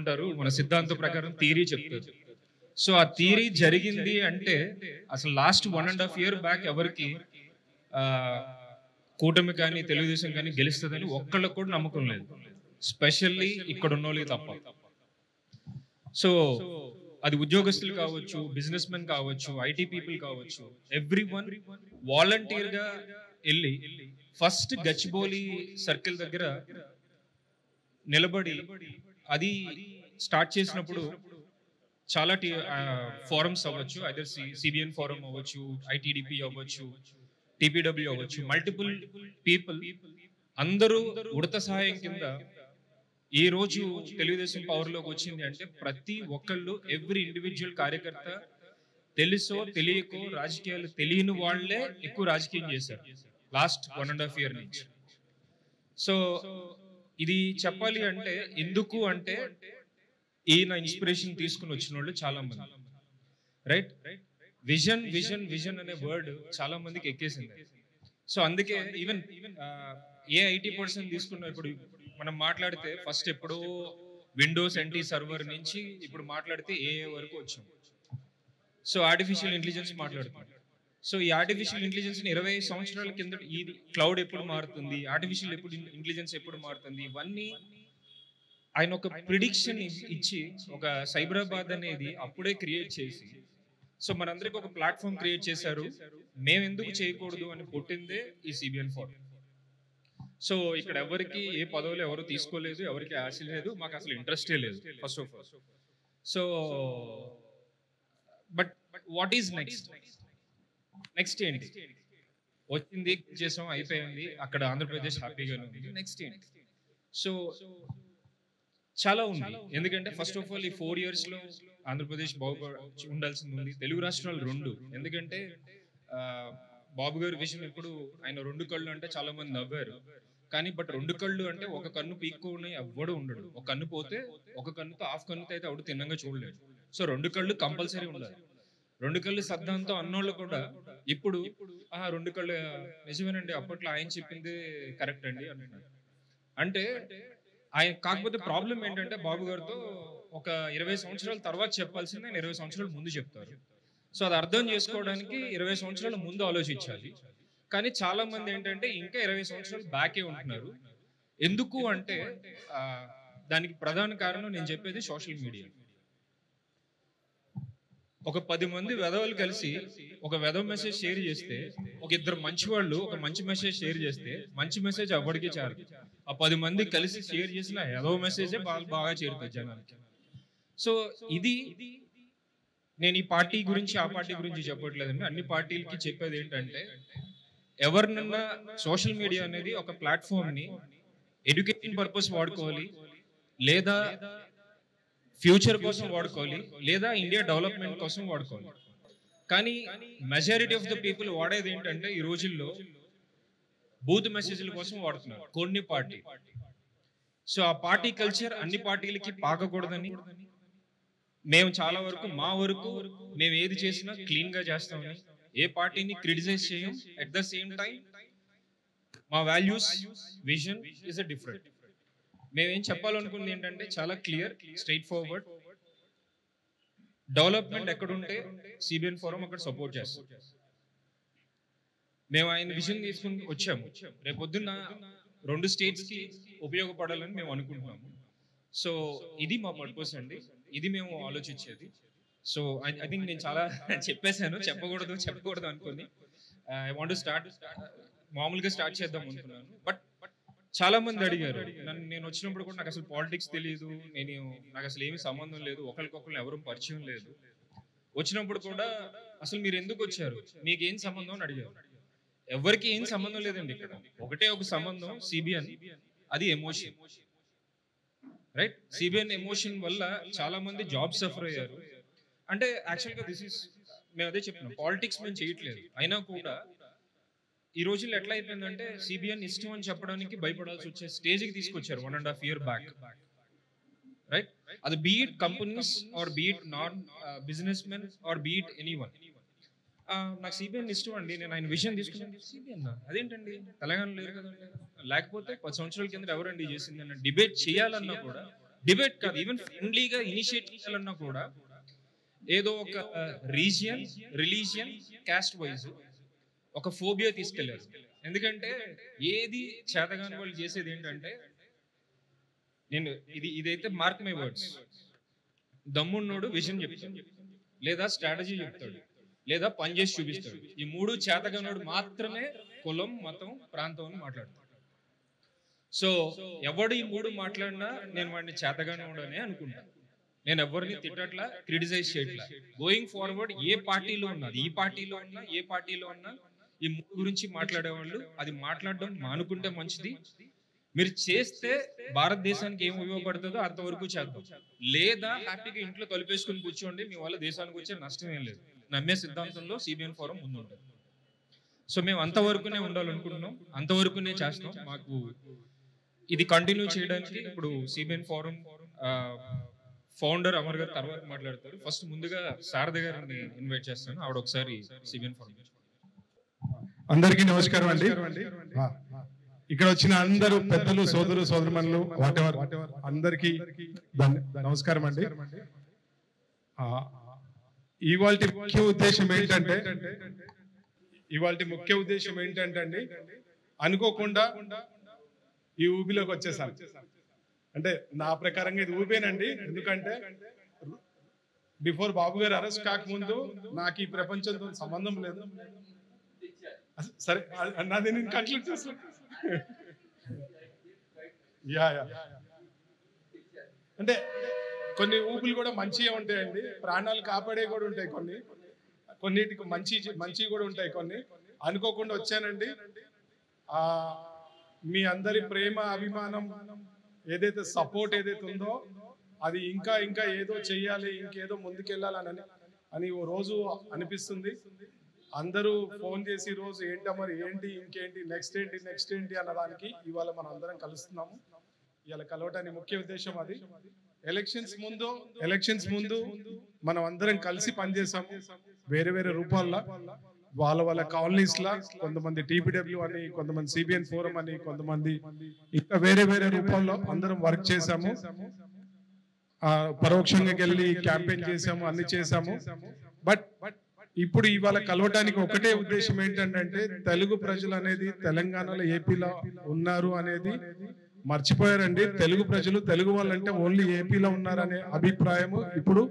ఏమంటారు మన సిద్ధాంతం ప్రకారం థియరీ చెప్తారు. సో ఆ థియరీ జరిగింది అంటే అసలు లాస్ట్ 1.5 year బ్యాక్ ఎవరికి కూటమి కానీ తెలుగుదేశం కానీ గెలుస్తుందని ఒక్కళ్ళకు కూడా నమ్మకం లేదు, స్పెషల్లీ ఇక్కడ ఉన్న వాళ్ళకి తప్ప. సో అది ఉద్యోగస్తులు కావచ్చు, బిజినెస్ మెన్ కావచ్చు, ఐటీ పీపుల్ కావచ్చు, ఎవ్రీవన్ వాలంటీర్ గా వెళ్ళి ఫస్ట్ గచ్చిబౌలి సర్కిల్ దగ్గర నిలబడి అది స్టార్ట్ చేసినప్పుడు చాలా ఫోరమ్స్ అవ్వచ్చు, అదే సిబిఎన్ ఫోరం అవ్వచ్చు, ఐటీడీపీ అవ్వచ్చు, టీపీడబ్ల్యూ అవ్వచ్చు, మల్టిపుల్ పీపుల్ అందరూ ఉడత సహాయం కింద ఈ రోజు తెలుగుదేశం పవర్ లోకి వచ్చింది అంటే ప్రతి ఒక్కళ్ళు ఎవ్రీ ఇండివిజువల్ కార్యకర్త తెలుసో తెలియకో రాజకీయాలు తెలియని వాళ్లే ఎక్కువ రాజకీయం చేశారు లాస్ట్ 1.5 year నుంచి. సో ఇది చెప్పాలి అంటే ఎందుకు అంటే ఈయన ఇన్స్పిరేషన్ తీసుకుని వచ్చిన వాళ్ళు చాలా మంది, రైట్? విజన్ విజన్ విజన్ అనే వర్డ్ చాలా మందికి ఎక్కేసింది. సో అందుకే ఈవెన్ ఏ ఐటీ పర్సన్ తీసుకున్నా ఇప్పుడు మనం మాట్లాడితే ఫస్ట్ ఎప్పుడో విండోస్ ఎన్టీ సర్వర్ నుంచి ఇప్పుడు మాట్లాడితే ఏఏ వరకు వచ్చాం. సో ఆర్టిఫిషియల్ ఇంటెలిజెన్స్ మాట్లాడుతున్నాం. సో ఈ ఆర్టిఫిషియల్ ఇంటెలిజెన్స్ 20 సంవత్సరాల కింద ఈ క్లౌడ్ ఎప్పుడు మారుతుంది, ఆర్టిఫిషియల్ ఇంటెలిజెన్స్ ఎప్పుడు మారుతుంది, ఇవన్నీ ఆయన ఒక ప్రిడిక్షన్ ఇచ్చి ఒక సైబరాబాద్ అనేది అప్పుడే క్రియేట్ చేసి, సో మనందరికి ఒక ప్లాట్ఫామ్ క్రియేట్ చేశారు. మేము ఎందుకు చేయకూడదు అని పుట్టిందే ఈ సిబిఎన్ ఫోరం. సో ఇక్కడ ఎవరికి ఏ పదవులు ఎవరు తీసుకోలేదు, ఎవరికి ఆశ లేదు, మాకు అసలు ఇంట్రెస్టే లేదు first of all. So but what is next ఏంటి? వచ్చింది చేసాం, అయిపోయింది, అక్కడ ఆంధ్రప్రదేశ్ హ్యాపీగానే ఉంది. నెక్స్ట్ ఏంటి? సో చాలా ఉంది. ఎందుకంటే ఫస్ట్ ఆఫ్ ఆల్ ఈ 4 years లో ఆంధ్రప్రదేశ్ ఉండాల్సింది ఉంది, తెలుగు రాష్ట్రాలు 2. ఎందుకంటే బాబు గారి విషయం ఎప్పుడు ఆయన 2 కళ్ళు అంటే చాలా మంది నవ్వారు, కానీ బట్ 2 కళ్ళు అంటే ఒక కన్ను పీక్కుని ఎవ్వడు ఉండడు. ఒక కన్ను పోతే ఒక కన్నుతో హాఫ్ కన్నుతో అయితే ఎవడు తిన్నంగా చూడలేడు. సో 2 కళ్ళు కంపల్సరీ ఉండాలి. 2 కళ్ళు సిద్ధాంతం అన్నోళ్ళు కూడా ఇప్పుడు 2 కళ్ళు నిజమేనండి, అప్పట్లో ఆయన చెప్పింది కరెక్ట్ అండి అంటున్నారు. అంటే ఆయన కాకపోతే ప్రాబ్లం ఏంటంటే బాబు గారితో ఒక 20 సంవత్సరాల తర్వాత చెప్పాల్సింది ఆయన 20 సంవత్సరాల ముందు చెప్తారు. సో అది అర్థం చేసుకోవడానికి 20 సంవత్సరాల ముందు ఆలోచించాలి. కానీ చాలా మంది ఏంటంటే ఇంకా 20 సంవత్సరాలు బ్యాకే ఉంటున్నారు. ఎందుకు అంటే దానికి ప్రధాన కారణం నేను చెప్పేది సోషల్ మీడియా. ఒక 10 మంది వెధవలు కలిసి ఒక వెధవ మెసేజ్ షేర్ చేస్తే, ఒక 2 మంచి వాళ్ళు ఒక మంచి మెసేజ్ షేర్ చేస్తే మంచి మెసేజ్ ఎవరికి చేరదు. ఆ 10 మంది కలిసి షేర్ చేసిన వెధవ మెసేజే బాగా చేరుతుంది జనానికి. సో ఇది నేను ఈ పార్టీ గురించి ఆ పార్టీ గురించి చెప్పట్లేదండి, అన్ని పార్టీలకి చెప్పేది ఏంటంటే ఎవరినన్నా సోషల్ మీడియా అనేది ఒక ప్లాట్ఫామ్ ని ఎడ్యుకేషన్ పర్పస్ వాడుకోవాలి, లేదా ఫ్యూచర్ కోసం వాడుకోవాలి, లేదా ఇండియా డెవలప్మెంట్ కోసం వాడుకోవాలి. కానీ మెజారిటీ ఆఫ్ ద పీపుల్ వాడేది ఏంటంటే ఈ రోజుల్లో బూత్ మెసేజ్ల కోసం వాడుతున్నారు కొన్ని పార్టీ. సో ఆ పార్టీ కల్చర్ అన్ని పార్టీలకి పాకకూడదని మేము చాలా వరకు మా వరకు మేము ఏది చేసినా క్లీన్ గా చేస్తామని, ఏ పార్టీని క్రిటిసైజ్ చేయం. అట్ ద సేమ్ టైం మా values vision is a different. మేమేం చెప్పాలనుకుంది ఏంటంటే చాలా క్లియర్, స్ట్రైట్ ఫార్వర్డ్. డెవలప్మెంట్ ఎక్కడుంటే సిబిఎన్ ఫోరం అక్కడ సపోర్ట్ చేస్తాం. మేము ఆయన విజన్ తీసుకుని వచ్చాము, రేపొద్దున్న 2 states కి ఉపయోగపడాలని మేము అనుకుంటున్నాము. సో ఇది మా పర్పస్ అండి, ఇది మేము ఆలోచించేది. సో ఐ థింక్ నేను చాలా చెప్పేశాను, చెప్పకూడదు అనుకుని ఐ వాంట్ టు స్టార్ట్ మామూలుగా స్టార్ట్ చేద్దాం అనుకున్నాను. బట్ చాలా మంది అడిగారు నన్ను, నేను వచ్చినప్పుడు కూడా నాకు అసలు పాలిటిక్స్ తెలియదు, నాకు అసలు ఏమీ సంబంధం లేదు, ఒకరికొకరు ఎవరు పరిచయం లేదు. వచ్చినప్పుడు కూడా అసలు మీరు ఎందుకు వచ్చారు, మీకేం సంబంధం అని అడిగారు. ఎవరికి ఏం సంబంధం లేదండి. ఇక్కడ ఒకటే ఒక సంబంధం, సిబిఎన్, అది ఎమోషన్, రైట్? సిబిఎన్ ఎమోషన్ వల్ల చాలా మంది జాబ్ సఫర్ అయ్యారు. అంటే యాక్చువల్గా మేము అదే చెప్తున్నాం, పాలిటిక్స్ మేము చేయట్లేదు. అయినా కూడా ఈ రోజుల్లో ఎట్లా అయిపోయిందంటే సిబిఎన్ ఇష్టం అని చెప్పడానికి భయపడాల్సి వచ్చే స్టేజ్కి తీసుకొచ్చారు 1.5 year బ్యాక్, రైట్? అది be it companies or be it non business men or be it anyone. నాకు సిబిఎన్ ఇష్టం అండి, నేను ఆయన విషయం తీసుకున్నాను. సిబిఎన్ అదేంటండి, తెలంగాణ లేదు కదండి, లేకపోతే 10 సంవత్సరాల కింద ఎవరండి చేసింది అన్న డిబేట్ చేయాలన్నా కూడా డిబేట్ కాదు, ఈవెన్ ఫ్రెండ్లీగా ఇనిషియేట్ చేయాలన్నా కూడా ఏదో ఒక రీజియన్, రిలీజియన్, క్యాస్ట్ వైజ్ ఒక ఫోబియా తీసుకెళ్లారు. ఎందుకంటే ఏది చేతగాని వాళ్ళు చేసేది ఏంటంటే, నేను ఇదైతే మార్క్ మై వర్డ్స్, దమ్మున్నోడు విజన్ చెప్తాడు, లేదా స్ట్రాటజీ చెప్తాడు, లేదా పని చేసి చూపిస్తాడు. ఈ మూడు చేతగానోడు మాత్రమే కులం, మతం, ప్రాంతం అని మాట్లాడతాడు. సో ఎవడు ఈ మూడు మాట్లాడినా నేను వాడిని చేతగానోడు అనే అనుకుంటాను. నేను ఎవరిని తిట్టట్లా, క్రిటిసైజ్ చేయట్లా. గోయింగ్ ఫార్వర్డ్ ఏ పార్టీలో ఉన్నది, ఈ పార్టీలో ఉన్నా ఏ పార్టీలో ఉన్నా ఈ మూడు గురించి మాట్లాడేవాళ్ళు అది మాట్లాడడం మానుకుంటే మంచిది. మీరు చేస్తే భారతదేశానికి ఏం ఉపయోగపడుతుందో అంతవరకు చేద్దాం, లేదా హ్యాపీగా ఇంట్లో కలిపేసుకుని కూర్చోండి. మీ వల్ల దేశానికి వచ్చే నష్టం ఏం లేదు. నమ్మే సిద్ధాంతంలో సిబిఎన్ ఫోరం ముందుంటుంది. సో మేము అంతవరకునే ఉండాలనుకుంటున్నాం, అంతవరకునే చేస్తాం. మాకు ఇది కంటిన్యూ చేయడానికి ఇప్పుడు సిబిఎన్ ఫోరం ఫౌండర్ అమర్ గారు తర్వాత మాట్లాడతారు. ఫస్ట్ ముందుగా శారద గారిని ఇన్వైట్ చేస్తాను. ఆవిడ ఒకసారి సిబిఎన్ ఫోరం. అందరికీ నమస్కారం అండి. ఇక్కడ వచ్చిన అందరూ పెద్దలు, సోదరు సోదరుమణులు, వాటెవర్ అందరికీ నమస్కారం అండి. ఇవాల్టి ముఖ్య ఉద్దేశం ఏంటంటే అండి, అనుకోకుండా ఈ ఊబిలోకి వచ్చేసాను. అంటే నా ప్రకారంగా ఇది ఊబేనండి. ఎందుకంటే బిఫోర్ బాబు గారు అరెస్ట్ కాకముందు నాకు ఈ ప్రపంచంతో సంబంధం లేదు. సరే నాది నేను కంక్లూడ్ చేస్తాను. అంటే కొన్ని ఊపులు కూడా మంచిగా ఉంటాయండి, ప్రాణాలు కాపాడే కూడా ఉంటాయి, కొన్నిటికి మంచి కూడా ఉంటాయి. కొన్ని అనుకోకుండా వచ్చానండి. మీ అందరి ప్రేమ, అభిమానం, ఏదైతే సపోర్ట్ ఏదైతే ఉందో అది ఇంకా ఇంకా ఏదో చెయ్యాలి, ఇంకేదో ముందుకెళ్ళాలని ఓ రోజు అనిపిస్తుంది. అందరూ ఫోన్ చేసి రోజు ఇంకేంటి నెక్స్ట్ ఏంటి అన్నదానికి ఇవాళ మనం అందరం కలుస్తున్నాము. ఇవాళ కలవటానికి ముఖ్య ఉద్దేశం అది. ఎలక్షన్స్ ముందు మనం అందరం కలిసి పనిచేసాము వేరే వేరే రూపాల్లో. వాళ్ళ కాలనీస్ లా కొంతమంది టీపీడబ్ల్యూ అని, కొంతమంది సిబిఎన్ ఫోరం అని, కొంతమంది ఇంకా వేరే వేరే రూపాల్లో అందరం వర్క్ చేశాము. పరోక్షంగా వెళ్ళి క్యాంపెయిన్ చేసాము, అన్ని చేశాము. బట్ ఇప్పుడు ఇవాళ కలవటానికి ఒకటే ఉద్దేశం ఏంటంటే, తెలుగు ప్రజలు అనేది తెలంగాణలో, ఏపీలో ఉన్నారు అనేది మర్చిపోయారండి. తెలుగు ప్రజలు, తెలుగు వాళ్ళు అంటే ఓన్లీ ఏపీలో ఉన్నారనే అభిప్రాయం ఇప్పుడు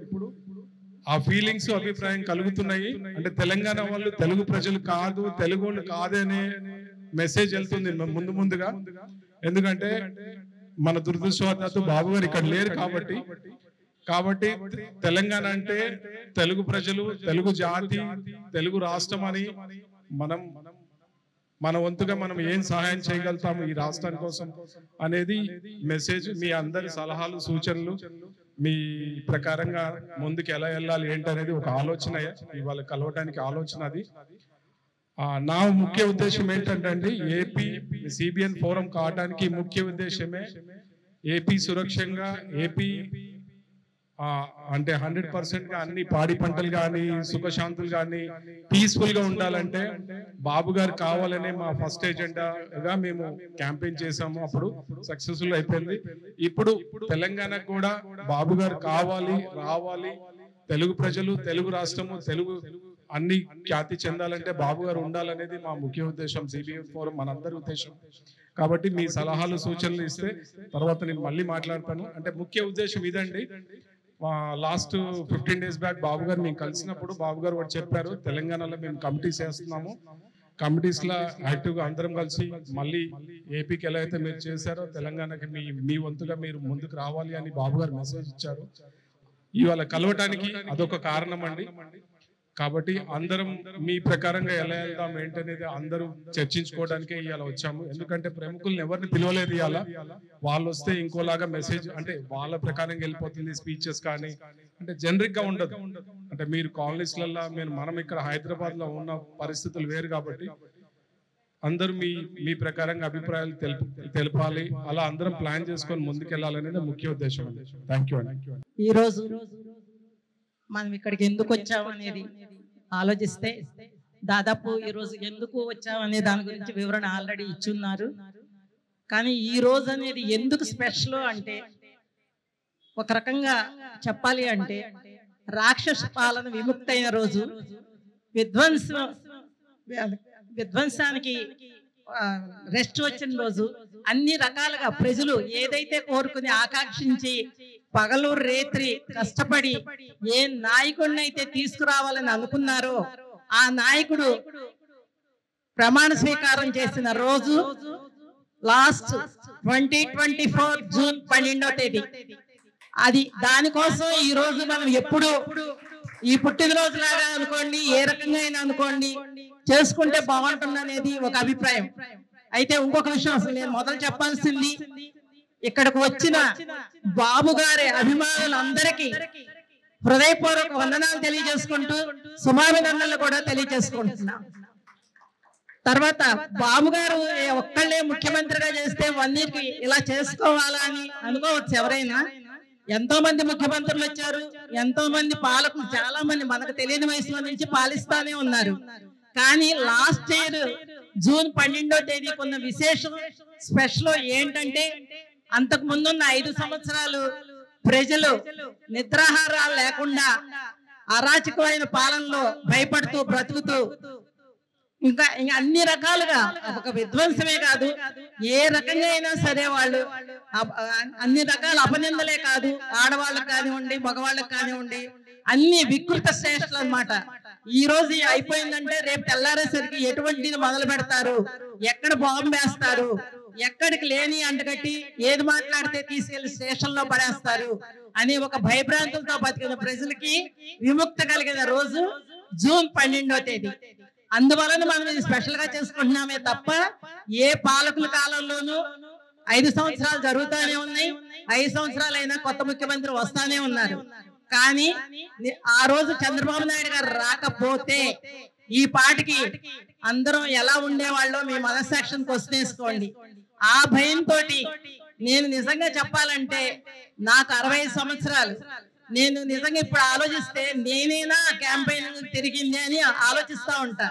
ఆ ఫీలింగ్స్, అభిప్రాయం కలుగుతున్నాయి. అంటే తెలంగాణ వాళ్ళు తెలుగు ప్రజలు కాదు, తెలుగు వాళ్ళు కాదనే మెసేజ్ వెళ్తుంది ముందుగా. ఎందుకంటే మన దురదృష్టవశాత్తు బాబు గారు ఇక్కడ లేరు కాబట్టి తెలంగాణ అంటే తెలుగు ప్రజలు, తెలుగు జాతి, తెలుగు రాష్ట్రం అని మన వంతుగా మనం ఏం సహాయం చేయగలుగుతాము ఈ రాష్ట్రం కోసం అనేది మెసేజ్. మీ అందరి సలహాలు, సూచనలు, మీ ప్రకారంగా ముందుకు ఎలా వెళ్ళాలి ఏంటనేది ఒక ఆలోచన ఇవాళ కలవటానికి ఆలోచన అది. నా ముఖ్య ఉద్దేశం ఏంటంటే, ఏపీ సిబిఎన్ ఫోరం కావడానికి ముఖ్య ఉద్దేశమే ఏపీ సురక్షంగా, ఏపీ అంటే 100% గా అన్ని పాడి పంటలు కానీ, సుఖశాంతులు కానీ పీస్ఫుల్ గా ఉండాలంటే బాబు గారు కావాలనే మా ఫస్ట్ ఎజెండాగా మేము క్యాంపెయిన్ చేసాము. అప్పుడు సక్సెస్ఫుల్ అయిపోయింది. ఇప్పుడు తెలంగాణకు కూడా బాబు గారు రావాలి, తెలుగు ప్రజలు, తెలుగు రాష్ట్రము, తెలుగు అన్ని ఖ్యాతి చెందాలంటే బాబు గారు ఉండాలనేది మా ముఖ్య ఉద్దేశం, సిబిఎన్ ఫోరం మనందరి ఉద్దేశం. కాబట్టి మీ సలహాలు, సూచనలు ఇస్తే తర్వాత నేను మళ్ళీ మాట్లాడతాను. అంటే ముఖ్య ఉద్దేశం ఇదండి. లాస్ట్ 15 days బ్యాక్ బాబు గారు మేము కలిసినప్పుడు బాబు గారు కూడా చెప్పారు, తెలంగాణలో మేము కమిటీస్ వేస్తున్నాము, కమిటీస్ లా యాక్టివ్ గా అందరం కలిసి మళ్ళీ ఏపీకి ఎలా అయితే మీరు చేశారో తెలంగాణకి మీ వంతుగా మీరు ముందుకు రావాలి అని బాబు గారు మెసేజ్ ఇచ్చారు. ఇవాళ కలవటానికి అదొక కారణం అండి. కాబట్టి అందరం మీ ప్రకారంగా ఎలా వెళ్దాం ఏంటనేది అందరూ చర్చించుకోవడానికే ఇవాళ వచ్చాము. ఎందుకంటే ప్రముఖులను ఎవరిని పిలవలేదు ఇవాళ. వాళ్ళు వస్తే ఇంకోలాగా మెసేజ్, అంటే వాళ్ళ ప్రకారంగా వెళ్ళిపోతుంది స్పీచెస్ కానీ, అంటే జనరిక్ గా ఉండదు. అంటే మీరు కాలనీస్లలో, మనం ఇక్కడ హైదరాబాద్ లో ఉన్న పరిస్థితులు వేరు కాబట్టి అందరూ మీ ప్రకారంగా అభిప్రాయాలు తెలపాలి. అలా అందరం ప్లాన్ చేసుకొని ముందుకెళ్లాలనేది ముఖ్య ఉద్దేశం. థ్యాంక్ యూ అండి. ఈ రోజు మనం ఇక్కడికి ఎందుకు వచ్చామనేది ఆలోచిస్తే దాదాపు ఈ రోజు ఎందుకు వచ్చామనే దాని గురించి వివరణ ఆల్రెడీ ఇచ్చున్నారు. కానీ ఈ రోజు అనేది ఎందుకు స్పెషల్ అంటే, ఒక రకంగా చెప్పాలి అంటే రాక్షస పాలన విముక్తైన రోజు, విధ్వంసానికి రెస్ట్ వచ్చిన రోజు, అన్ని రకాలుగా ప్రజలు ఏదైతే కోరుకుని ఆకాంక్షించి పగలు రేత్రి కష్టపడి ఏ నాయకుడిని అయితే తీసుకురావాలని అనుకున్నారో ఆ నాయకుడు ప్రమాణ స్వీకారం చేసిన రోజు లాస్ట్ 2024 జూన్ 12వ తేదీ. అది దానికోసం ఈ రోజు మనం ఎప్పుడు ఈ పుట్టినరోజు లాగా అనుకోండి, ఏ రకంగా అయినా అనుకోండి, చేసుకుంటే బాగుంటుంది అనేది ఒక అభిప్రాయం. అయితే ఇంకొక విషయం అసలు నేను మొదలు చెప్పాల్సింది, ఇక్కడికి వచ్చిన బాబు గారి అభిమానులందరికీ హృదయపూర్వక వందనాలు తెలియజేసుకుంటూ శుభాభినందనలు కూడా తెలియజేసుకుంటున్నాం. తర్వాత బాబు గారు ఒక్కళ్ళే ముఖ్యమంత్రిగా చేస్తే వన్నీకి ఇలా చేసుకోవాలా అని అనుకోవచ్చు ఎవరైనా. ఎంతో మంది ముఖ్యమంత్రులు వచ్చారు, ఎంతో మంది పాలకులు, చాలా మంది మనకు తెలియని వయసులో నుంచి పాలిస్తానే ఉన్నారు. కానీ లాస్ట్ ఇయర్ జూన్ 12వ తేదీకి ఉన్న విశేషం స్పెషల్ ఏంటంటే, అంతకు ముందున్న 5 సంవత్సరాలు ప్రజలు నిద్రాహారాలు లేకుండా అరాచకమైన పాలనలో భయపడుతూ బ్రతుకుతూ ఇంకా అన్ని రకాలుగా ఒక విధ్వంసమే కాదు, ఏ రకంగా అయినా సరే వాళ్ళు అన్ని రకాల అపనిందలే కాదు, ఆడవాళ్ళకి కానివ్వండి మగవాళ్ళకి కానివ్వండి అన్ని వికృత శ్రేష్టలు అన్నమాట. ఈ రోజు అయిపోయిందంటే రేపు తెల్లారేసరికి ఎటువంటిది మొదలు పెడతారు, ఎక్కడ బాంబు వేస్తారు, ఎక్కడికి లేని అంటగట్టి ఏది మాట్లాడితే తీసుకెళ్లి స్టేషన్ లో పడేస్తారు అని ఒక భయభ్రాంతులతో బతికిన ప్రజలకి విముక్తి కలిగిన రోజు జూన్ 12వ తేదీ. అందువలన మనం ఇది స్పెషల్ గా చేసుకుంటున్నామే తప్ప ఏ పాలకుల కాలంలోనూ 5 సంవత్సరాలు జరుగుతూనే ఉన్నాయి, 5 సంవత్సరాలు అయినా కొత్త ముఖ్యమంత్రి వస్తానే ఉన్నారు. కానీ ఆ రోజు చంద్రబాబు నాయుడు గారు రాకపోతే ఈ పాటికి అందరం ఎలా ఉండేవాళ్ళో మీ మనస్సాక్షిని క్వశ్చన్. ఆ భయంతో నేను నిజంగా చెప్పాలంటే నాకు 65 సంవత్సరాలు, నేను నిజంగా ఇప్పుడు ఆలోచిస్తే నేనైనా క్యాంపెయిన్ తిరిగింది అని ఆలోచిస్తా ఉంటా.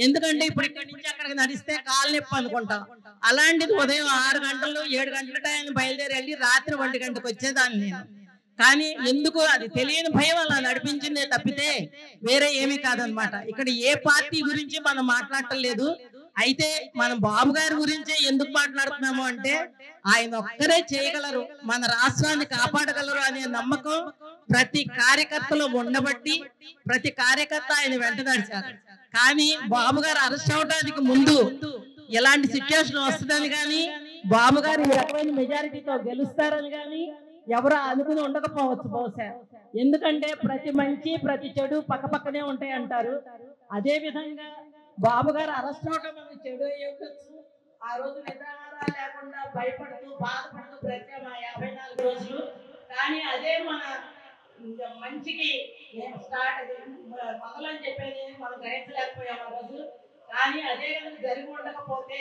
ఎందుకంటే ఇప్పుడు ఇక్కడి నుంచి అక్కడికి నడిస్తే కాలు నొప్పి అనుకుంటాం. అలాంటిది ఉదయం 6 గంటలు 7 గంటల టైం బయలుదేరి వెళ్ళి రాత్రి 1 గంటకు వచ్చేదాన్ని నేను. కానీ ఎందుకు అది తెలియని భయం అలా నడిపించిందే తప్పితే వేరే ఏమీ కాదనమాట. ఇక్కడ ఏ పార్టీ గురించి మనం మాట్లాడలేదు. అయితే మనం బాబు గారి గురించే ఎందుకు మాట్లాడుతున్నాము అంటే ఆయన ఒక్కరే చేయగలరు, మన రాష్ట్రాన్ని కాపాడగలరు అనే నమ్మకం ప్రతి కార్యకర్తలో ఉండబట్టి ప్రతి కార్యకర్త ఆయన వెంట నడిచారు. కానీ బాబు గారు అరెస్ట్ అవడానికి ముందు ఎలాంటి సిచ్యువేషన్ వస్తుందని కానీ బాబు గారు ఈ రకమైన మెజారిటీతో గెలుస్తారని కానీ ఎవరు అనుకుని ఉండకపోవచ్చు బహుశా. ఎందుకంటే ప్రతి మంచి ప్రతి చెడు పక్కపక్కనే ఉంటాయి అంటారు. అదే విధంగా బాబు గారు అరెస్ట్ అవడం మనకి చెడు అయ్యవచ్చు. ఆ రోజు నిద్రాహారాలు లేకుండా భయపడుతూ బాధపడుతూ బ్రతికాం 54 రోజులు. కానీ అదే మన మంచికి స్టార్ట్ మొదలని చెప్పేది మనం గ్రహించలేకపోయాం ఆ రోజు. కానీ అదే కనుక జరిగి ఉండకపోతే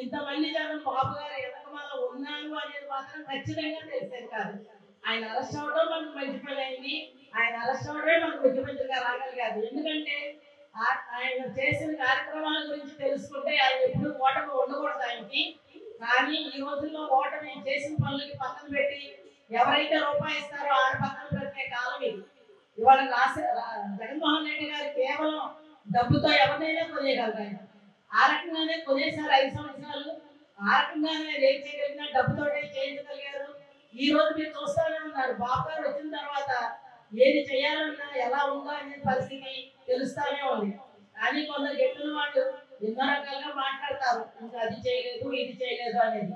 ఇంతమంది జనం బాబు గారు వెనకమాల ఉన్నారు అనేది మాత్రం ఖచ్చితంగా తెలిసేది కాదు. ఆయన అరెస్ట్ అవడం మనకు మంచి పని అయింది. ఆయన అరెస్ట్ అవడమే మనకు ముఖ్యమంత్రిగా రాగలిగాదు. ఎందుకంటే ఆయన చేసిన కార్యక్రమాల గురించి తెలుసుకుంటే ఆయన ఎప్పుడు ఓటమి ఉండకూడదు ఆయనకి. కానీ ఈ రోజుల్లో ఓటమి చేసిన పనులకి పక్కన పెట్టి ఎవరైతే రూపాయి ఇస్తారో ఆ పక్కన పెట్టే కాలం ఇది. ఇవాళ జగన్మోహన్ రెడ్డి గారు కేవలం డబ్బుతో ఎవరినైనా కొనేయగలరు. ఆయన ఆ రకంగానే కొనేసారు 5 సంవత్సరాలు. ఆ రకంగానే రేట్ చేయగలిగిన డబ్బుతోటే చేయించగలిగారు. ఈ రోజు మీరు చూస్తూనే ఉన్నారు బాబు గారు వచ్చిన తర్వాత ఏది చేయాలన్నా ఎలా ఉందా అనే పరిస్థితి తెలుస్తానే ఉంది. కానీ కొందరు గెట్టిన వాళ్ళు ఎన్నో రకాలుగా మాట్లాడతారు, ఇంకా అది చేయలేదు ఇది చేయలేదు అనేది.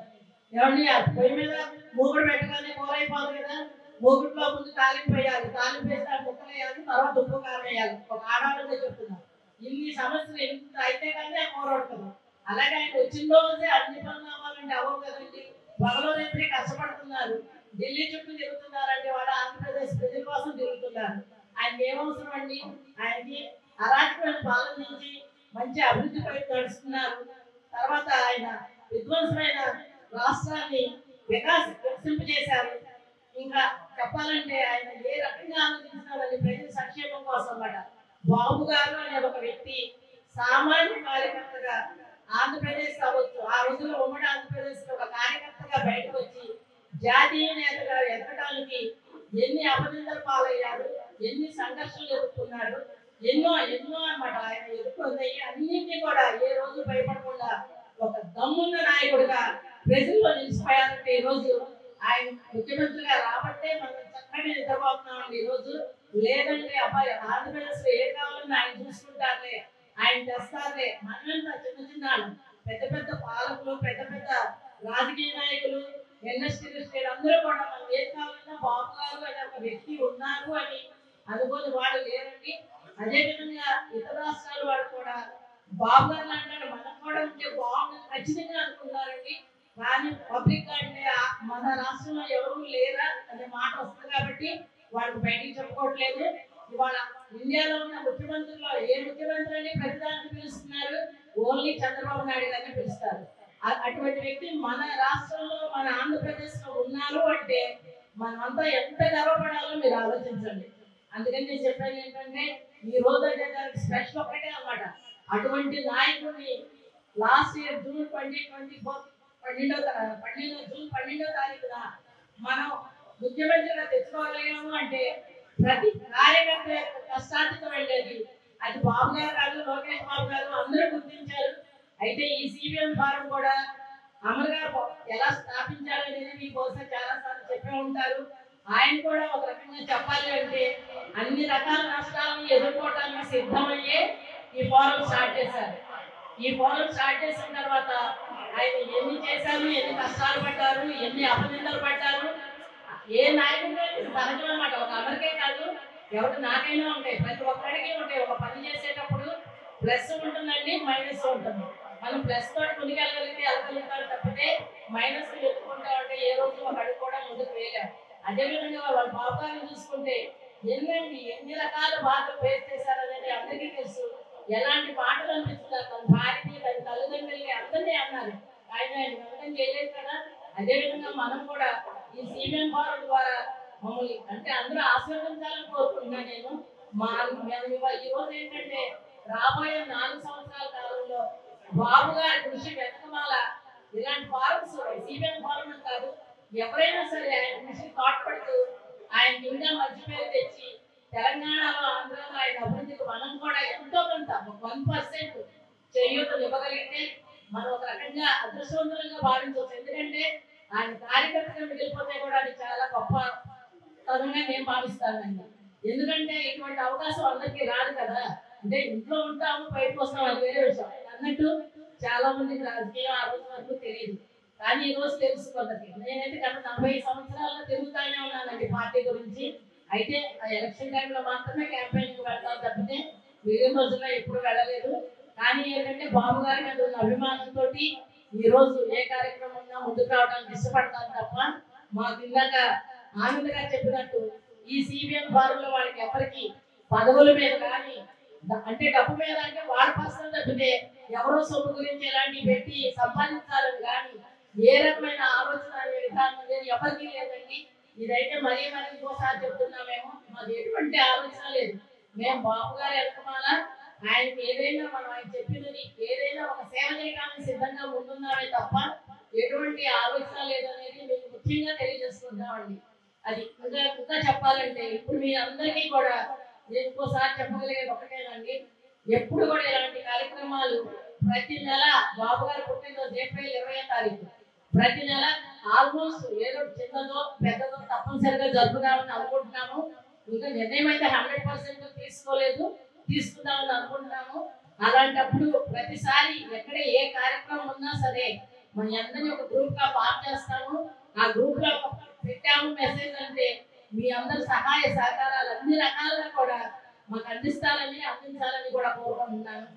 ఏమండి పొయ్యి మీద మూగుడు పెట్టగానే కూరైపోదు కదా, మూగుడులో ముందు తాలింపు వేయాలి, తాలింపు వేసి ముక్కలు వేయాలి, తర్వాత ఉప్పు కారం వేయాలి. ఒక ఆడవాళ్ళతో చెప్తున్నాం. ఇన్ని సమస్యలు ఎంత అయితే కానీ ఆ కూర ఉంటుంది. అలాగే ఆయన వచ్చిన రోజే అన్ని పనులు అవ్వాలంటే అవ్వవు కదండి. పగలో రేపే కష్టపడుతున్నారు, ఢిల్లీ చుట్టూ తిరుగుతున్నారంటే వాళ్ళు ఆంధ్రప్రదేశ్ ప్రజల కోసం తిరుగుతున్నారు. ఆయనకి ఏమవసరం అండి? ఆయనకి అరాచకమైన పాలన నుంచి మంచి అభివృద్ధి పైపు నడుస్తున్నారు. తర్వాత ఆయన విధ్వంసమైన రాష్ట్రాన్ని వికసింపజేశారు. ఇంకా చెప్పాలంటే ఆయన ఏ రకంగా ఆలోచించినారని ప్రజల సంక్షేమం కోసం అన్నమాట. బాబు గారు అనే ఒక వ్యక్తి సామాన్య కార్యకర్తగా ఆంధ్రప్రదేశ్ కావచ్చు, ఆ రోజుల్లో ఉమ్మడి ఆంధ్రప్రదేశ్ లో ఒక కార్యకర్తగా బయటకు వచ్చి జాతీయ నేతగా ఎదగడానికి ఎన్ని అపనిందలు పాలయ్యారు, ఎన్ని సంఘర్షణలు ఎదుర్కొన్నారు, ఎన్నో అన్నమాట ఆయన ఎదుర్కొన్నాయి. అన్నింటినీ కూడా ఏ రోజు భయపడకుండా ఒక దమ్మున్న నాయకుడిగా ప్రజల్లో నిలిచిపోయారంటే ఈ రోజు ఆయన ముఖ్యమంత్రిగా రాబట్టే మనం చక్కగా నిద్రపోతున్నామండి. ఈ రోజు లేదంటే అబ్బాయి ఆంధ్రప్రదేశ్ లో ఏ కావాలన్నా ఆయన చూసుకుంటారులే, ఆయన తెస్తారులే. మనమంతా చిన్న పెద్ద పెద్ద పాలకులు, పెద్ద పెద్ద రాజకీయ నాయకులు, ఇండస్ట్రియలిస్టులు అందరూ కూడా మనం ఏం కావాలన్నా బాబు గారు అనే ఒక వ్యక్తి ఉన్నారు అని అనుకోని వాళ్ళు లేరండి. అదేవిధంగా ఇతర రాష్ట్రాల వాళ్ళు కూడా బాబు గారు అంటారు మనకు కూడా ఉంటే బాగుంటుంది ఖచ్చితంగా అనుకున్నారండి. కానీ పబ్లిక్ అంటే మన రాష్ట్రంలో ఎవరు లేరా అనే మాట వస్తుంది కాబట్టి వాళ్ళకి బయటికి చెప్పుకోవట్లేదు. ఇవాళ ఇండియాలో ఉన్న ముఖ్యమంత్రుల్లో ఏ ముఖ్యమంత్రి అని ప్రతిదాన్ని పిలుస్తున్నారు, ఓన్లీ చంద్రబాబు నాయుడు గారిని పిలుస్తారు. అటువంటి వ్యక్తి మన రాష్ట్రంలో మన ఆంధ్రప్రదేశ్ లో ఉన్నారు అంటే మనమంతా ఎంత గర్వపడాలో మీరు ఆలోచించండి. అందుకని నేను చెప్పాను ఏంటంటే ఈ రోజు స్పెషల్ ఒకటే అన్నమాట. అటువంటి నాయకుడిని లాస్ట్ ఇయర్ జూన్ 2024 జూన్ 12వ తారీఖున మనం ముఖ్యమంత్రిగా తెచ్చుకోగలిగాము అంటే ప్రతి కార్యకర్త యొక్క కష్టార్జితం వెళ్ళేది అది బాబు గారు, లోకేష్ బాబు గారు అందరూ గుర్తించారు. అయితే ఈ సిబిఎం ఫారం కూడా అమర్ గారు ఎలా స్థాపించాలనేది మీకు బహుశా చాలా సార్లు చెప్పే ఉంటారు. ఆయన కూడా ఒక రకంగా చెప్పాలి అంటే అన్ని రకాల నష్టాలను ఎదుర్కోవడానికి సిద్ధమయ్యే ఈ ఫోరం స్టార్ట్ చేశారు. ఈ ఫోరం స్టార్ట్ చేసిన తర్వాత ఆయన ఎన్ని చేశారు, ఎన్ని కష్టాలు పడ్డారు, ఎన్ని అపనిందలు పడ్డారు. ఏ నాయకుడు సహజం అన్నమాట. ఒక అమరికే కాదు, ఎవరు నాకైనా ఉంటాయి, ప్రతి ఒక్కరికి ఉంటాయి. ఒక పని చేసేటప్పుడు ప్లస్ ఉంటుందండి, మైనస్ ఉంటుంది. మనం ప్లస్ తోటి ముందుకెళ్ళగలిగితే వెళ్ళగలుగుతారు తప్పితే మైనస్ ఎత్తుకుంటా ఉంటే ఏ రోజు ఒక అడుగు కూడా ముందుకు వేయలేము. అదేవిధంగా వాళ్ళ బాబు గారిని చూసుకుంటే ఎన్ని రకాల బాధలు ఫేస్ చేశారనేది అందరికీ తెలుసు. ఎలాంటి మాటలు అనిపిస్తున్నారు, తన భార్యని, తన తల్లిదండ్రుల్ని అందరినీ అన్నారు. ఆయన వ్యక్తం చేయలేదు కదా. అదేవిధంగా మనం కూడా ఈ సిబిఎం ఫారం ద్వారా మమ్మల్ని అంటే అందరూ ఆశీర్వదించాలని కోరుకుంటున్నాను నేను. ఈ రోజు ఏంటంటే రాబోయే 4 సంవత్సరాల కాలంలో బాబు గారి కృషి వెనకమాల ఇలాంటి ఫారమ్స్ సిబిఎం ఫారం అని కాదు, ఎవరైనా సరే ఆయన కృషి తోడ్పడుతూ ఆయన ఇంకా మంచి పేరు తెచ్చి తెలంగాణలో, ఆంధ్రలో ఆయన అభివృద్ధికి మనం కూడా ఎంతో కొంత 1% చేయూతలు ఇవ్వగలిగితే మనం ఒక రకంగా అదృష్టవంతులుగా భావించవచ్చు. ఎందుకంటే ఆయన కార్యకర్తగా మిగిలిపోతే కూడా అది చాలా గొప్ప తరంగా నేను భావిస్తానండి. ఎందుకంటే ఇటువంటి అవకాశం అందరికీ రాదు కదా. అంటే ఇంట్లో ఉంటాము, బయటకు వస్తాము, అది వేరే విషయం. అన్నట్టు చాలా మందికి రాజకీయం ఆ రోజు వరకు తెలియదు, కానీ ఈ రోజు తెలుసు కొందరికి. నేనైతే గత 40 సంవత్సరాల్లో తిరుగుతానే ఉన్నానండి పార్టీ గురించి. అయితే ఆ ఎలక్షన్ టైంలో మాత్రమే క్యాంపెయిన్కి వెళ్తాను తప్పితే మిగిలిన రోజుల్లో ఎప్పుడు వెళ్ళలేదు. కానీ ఏంటంటే బాబు గారి మీద ఉన్న అభిమానంతో ఈ రోజు ఏ కార్యక్రమం ఉన్నా ముందుకు రావడానికి ఇష్టపడతాను తప్ప మాకు ఇందాక ఆనంద్ గారు చెప్పినట్టు ఈ సిబిఎం ఫారంలో వాళ్ళకి ఎవరికి పదవుల మీద కానీ అంటే డబ్బు మీద అంటే వాళ్ళ పర్సనల్ తప్పితే ఎవరో సొమ్ము గురించి ఎలాంటివి పెట్టి సంపాదించాలని కానీ ఏ రకమైన ఆలోచన విధానం అనేది ఎవరికి లేదండి. ఇదైతే మరీ ఇంకోసారి చెప్తున్నామేమో, మాకు ఎటువంటి ఆలోచన లేదు. మేము బాబు గారు వెనకమాల ఆయనకి ఏదైనా మనం ఆయన చెప్పినది ఏదైనా ఒక సేవ చేయడానికి సిద్ధంగా ఉంటున్నామే తప్ప ఎటువంటి ఆలోచన లేదనేది మీకు ముఖ్యంగా తెలియజేసుకుంటామండి. అది ఇంకా చెప్పాలంటే ఇప్పుడు మీ అందరికీ కూడా నేను ఇంకోసారి చెప్పగలిగేది ఒకటేనండి, ఎప్పుడు కూడా ఇలాంటి కార్యక్రమాలు ప్రతి నెల బాబు గారు పుట్టినరోజు ఏప్రిల్ 20వ తారీఖు ప్రతి నెల ఆల్మోస్ట్ ఏదో చిన్నదో పెద్దదో తప్పనిసరిగా జరుపుదామని అనుకుంటున్నాము. ఇంకా నిర్ణయం అయితే 100% తీసుకోలేదు, తీసుకుందామని అనుకుంటున్నాము. అలాంటప్పుడు ప్రతిసారి ఎక్కడ ఏ కార్యక్రమం ఉన్నా సరే మన అందరినీ ఒక గ్రూప్ గా ఫామ్ చేస్తాము. ఆ గ్రూప్ లో పెట్టాము మెసేజ్ అంటే మీ అందరి సహాయ సహకారాలు అన్ని రకాలుగా కూడా మాకు అందించాలని కూడా కోరుకుంటున్నాను.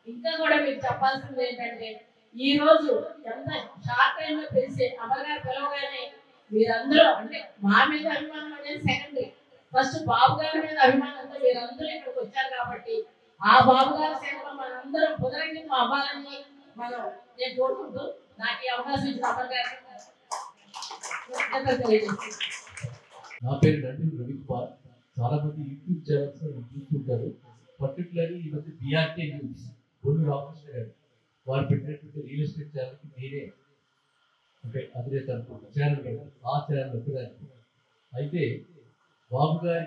ఇంకా కూడా మీకు చెప్పాల్సింది ఏంటంటే ఈ రోజు ఎంత షార్ట్ టైం లో తెలిసి అమర్ గారు పిలవగానే మీరందరూ అంటే మా మీద అభిమానం అనేది సెకండరీ, ఫస్ట్ బాబు గారి మీద అభిమానంతో మీరందరూ ఇక్కడికి వచ్చారు కాబట్టి ఆ బాబు గారి సేవలో మనందరం పునరంకితం అవ్వాలని నేను కోరుకుంటూ నాకు ఈ అవకాశం ఇచ్చిన అమర్ గారికి నా పేరు రవికుమార్. చాలా మంది యూట్యూబ్ ఛానల్స్ చూస్తుంటారు. పర్టికులర్లీ ఈ మధ్య బిఆర్కే న్యూస్ బొల్లు రామకృష్ణ గారు వారు పెట్టినటువంటి రియల్ ఎస్టేట్ ఛానల్కి నేనే అంటే అధినేత ఛానల్ ఆ ఛానల్ ఒక్కదానికి. అయితే బాబు గారి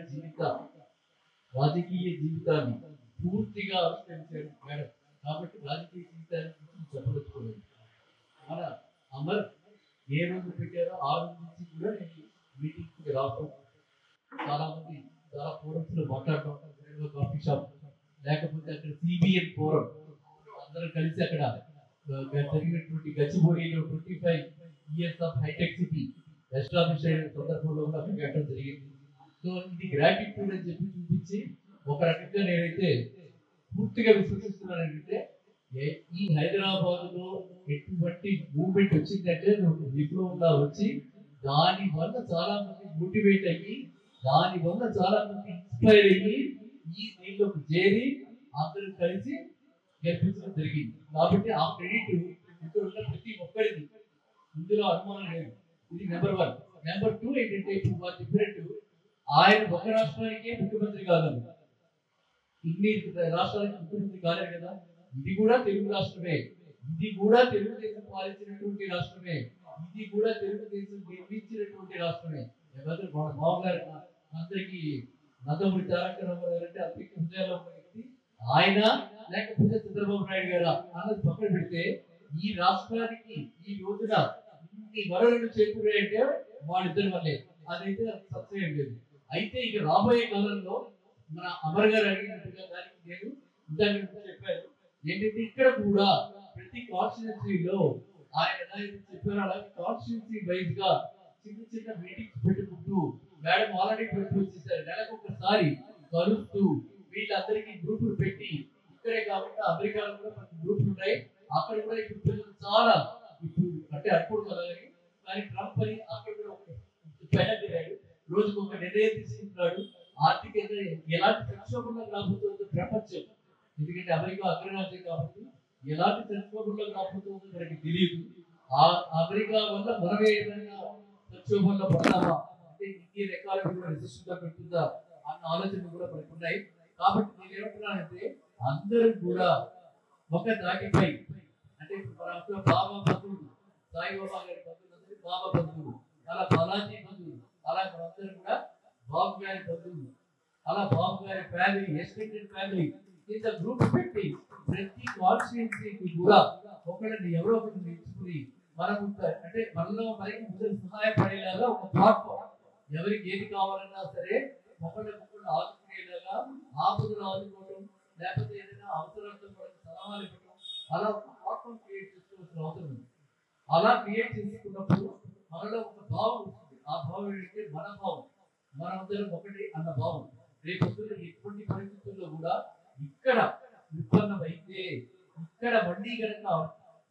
రాజకీయ జీవితాన్ని పూర్తిగా ఆవిష్కరించాడు మేడం. కాబట్టి రాజకీయ జీవితాన్ని గురించి చెప్పదలుచుకోలేదు. మన అమర్ ఏ రోజు పెట్టారో ఆ రోజు నుంచి కూడా నేను మీటింగ్కి రావడం, చాలా మంది చాలా ఫోరమ్స్ లో మాట్లాడటం, కాఫీ షాప్ లేకపోతే అక్కడ సిబిఎన్ ఫోరం అందరూ కలిసి అక్కడ జరిగినటువంటి గచ్చిబౌలిలో 25 years of hitech city establish అయిన సందర్భంలో కూడా అక్కడ పెట్టడం జరిగింది. సో ఇది గ్రాటిట్యూడ్ అని చెప్పి చూపించి ఒక రకంగా నేనైతే పూర్తిగా విశ్వసిస్తున్నాను. ఏంటంటే ఈ హైదరాబాద్ లో ఎటువంటి మూవ్మెంట్ వచ్చిందంటే విప్లవంగా వచ్చి దాని వల్ల చాలా మంది మోటివేట్ అయ్యి, దాని వల్ల చాలా మంది ఇన్స్పైర్ అయ్యి ఈ దీనిలోకి చేరి అందరూ కలిసి గెలిపించడం జరిగింది. కాబట్టి ఆ క్రెడిట్ ఇక్కడ ఉన్న ప్రతి ఒక్కరిది, ఇందులో అనుమానం లేదు. ఇది నెంబర్ 1. నెంబర్ 2 ఏంటంటే ఇప్పుడు వారు చెప్పినట్టు ఆయన ఒక రాష్ట్రానికే ముఖ్యమంత్రి కాదు, ఇన్ని రాష్ట్రానికి ముఖ్యమంత్రి కాలేదు కదా. ఇది కూడా తెలుగు రాష్ట్రమే, ఇది కూడా తెలుగుదేశం పాలించినటువంటి రాష్ట్రమే, ఇది కూడా తెలుగుదేశం నిర్మించినటువంటి రాష్ట్రమే. మామగారు అందరికీ నందమూరి తారక రామారావు గారు అంటే అత్యంత హృదయాల్లో ఉన్న వ్యక్తి ఆయన, లేకపోతే చంద్రబాబు నాయుడు గారు అన్నది పక్కన పెడితే ఈ రాష్ట్రానికి ఈ రోజున ఇన్ని వరదలు చేకూరాయంటే వాళ్ళిద్దరి వల్లే. అదైతే సత్యం లేదు. అయితే ఇక రాబోయే కాలంలో మన అమర్ గారు అడిగినట్టుగా దానికి నేను ఇందాక చెప్పాను ఏంటంటే ఇక్కడ కూడా ప్రతి కాన్స్టిట్యున్సీలో ఆయన ఎలా చెప్పారో అలాగే కాన్స్టిట్యున్సీ వైజ్ గా చిన్న చిన్న మీటింగ్స్ పెట్టుకుంటూ, మేడం ఆల్రెడీ వచ్చేసారు, నెలకు ఒకసారి కలుస్తూ వీళ్ళందరికీ గ్రూపులు పెట్టి, ఇక్కడే కాకుండా అమెరికాలో కూడా మనకి గ్రూపులు ఉన్నాయి, అక్కడ కూడా ఇప్పుడు పిల్లలు చాలా ఇప్పుడు అంటే అప్పుడు కదా కానీ ట్రంప్ అని అక్కడ కూడా తయారు రోజుకు ఒక నిర్ణయం తీసుకుంటున్నాడు. ఆర్థికంగా ఎలాంటి సంక్షోభంలోకి రాబోతుందో ప్రపంచం, ఎందుకంటే అమెరికా అగ్రరాజ్యం కాబట్టి ఎలాంటి సంక్షోభంలోకి రాబోతుందో మనకి తెలియదు. ఆ అమెరికా వల్ల మనం ఏదైనా సంక్షోభంలో పడతామా అంటే ఈ రకాల రెసిస్టెంట్ గా పెడుతుందా అన్న ఆలోచనలు కూడా మనకు ఉన్నాయి. కాబట్టి నేను ఏమంటున్నానంటే అందరూ కూడా ఒక దాటిపై అంటే మన బాబా బంధువులు, సాయిబాబా గారి బంధువులు, బాబా బంధువులు, అలా బాలాజీ బంధువులు, అలా మనందరూ కూడా బాబు గారి బంధువులు, అలా బాబు గారి ఫ్యామిలీ, ఎక్స్టెండెడ్ ఫ్యామిలీ ఇంత గ్రూప్ పెట్టి ప్రతి కాన్స్టిట్యున్సీకి కూడా ఒకరిని ఎవరో ఒకరిని ఎంచుకుని మనం అంటే మనలో మనకి ముందు సహాయపడేలాగా ఒక ప్లాట్ఫామ్, ఎవరికి ఏది కావాలన్నా సరే ఒకరికొకరు ఆదుకునేలాగా, ఆపదలు ఆదుకోవడం, లేకపోతే ఏదైనా అవసరాలతో సలహాలు ఇవ్వడం, అలా ఒక ప్లాట్ఫామ్ క్రియేట్ చేసుకోవాల్సిన అవసరం ఉంది. అలా క్రియేట్ చేసుకున్నప్పుడు మనలో ఒక భావం వస్తుంది. ఆ భావం ఏంటంటే మన భావం, మనందరం ఒకటి అన్న భావం. రేపు ఎటువంటి పరిస్థితుల్లో కూడా ఇక్కడ ఉత్పన్నమైతే ఇక్కడ మళ్ళీ కనుక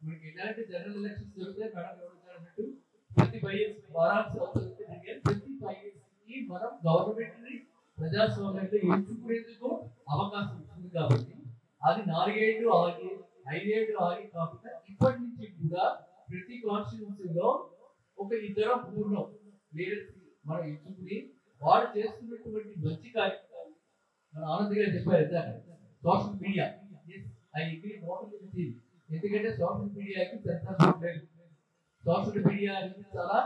మనకి ఎలాంటి జనరల్ ఎలక్షన్స్ జరిగితే మేడం అన్నట్టు ప్రతి 5 years వారానికి ప్రతి 5 years కి మనం గవర్నమెంట్ ని ప్రజాస్వామ్యంలో ఎంచుకునేందుకు అవకాశం ఉంటుంది. కాబట్టి అది 4 ఏళ్ళు ఆగి 5 ఏళ్ళు ఆగి కాకుండా ఇప్పటి నుంచి కూడా ప్రతి కాన్స్టిట్యున్సీలో ఒక 2 3 లీడర్స్ మనం ఎంచుకుని వాడు చేస్తున్నటువంటి మంచి కార్యక్రమాలు మన ఆనంద్ గారు చెప్పారు. సోషల్ మీడియా ఎందుకంటే సోషల్ మీడియాకి సెన్సార్షిప్ లేదు. సోషల్ మీడియా చాలా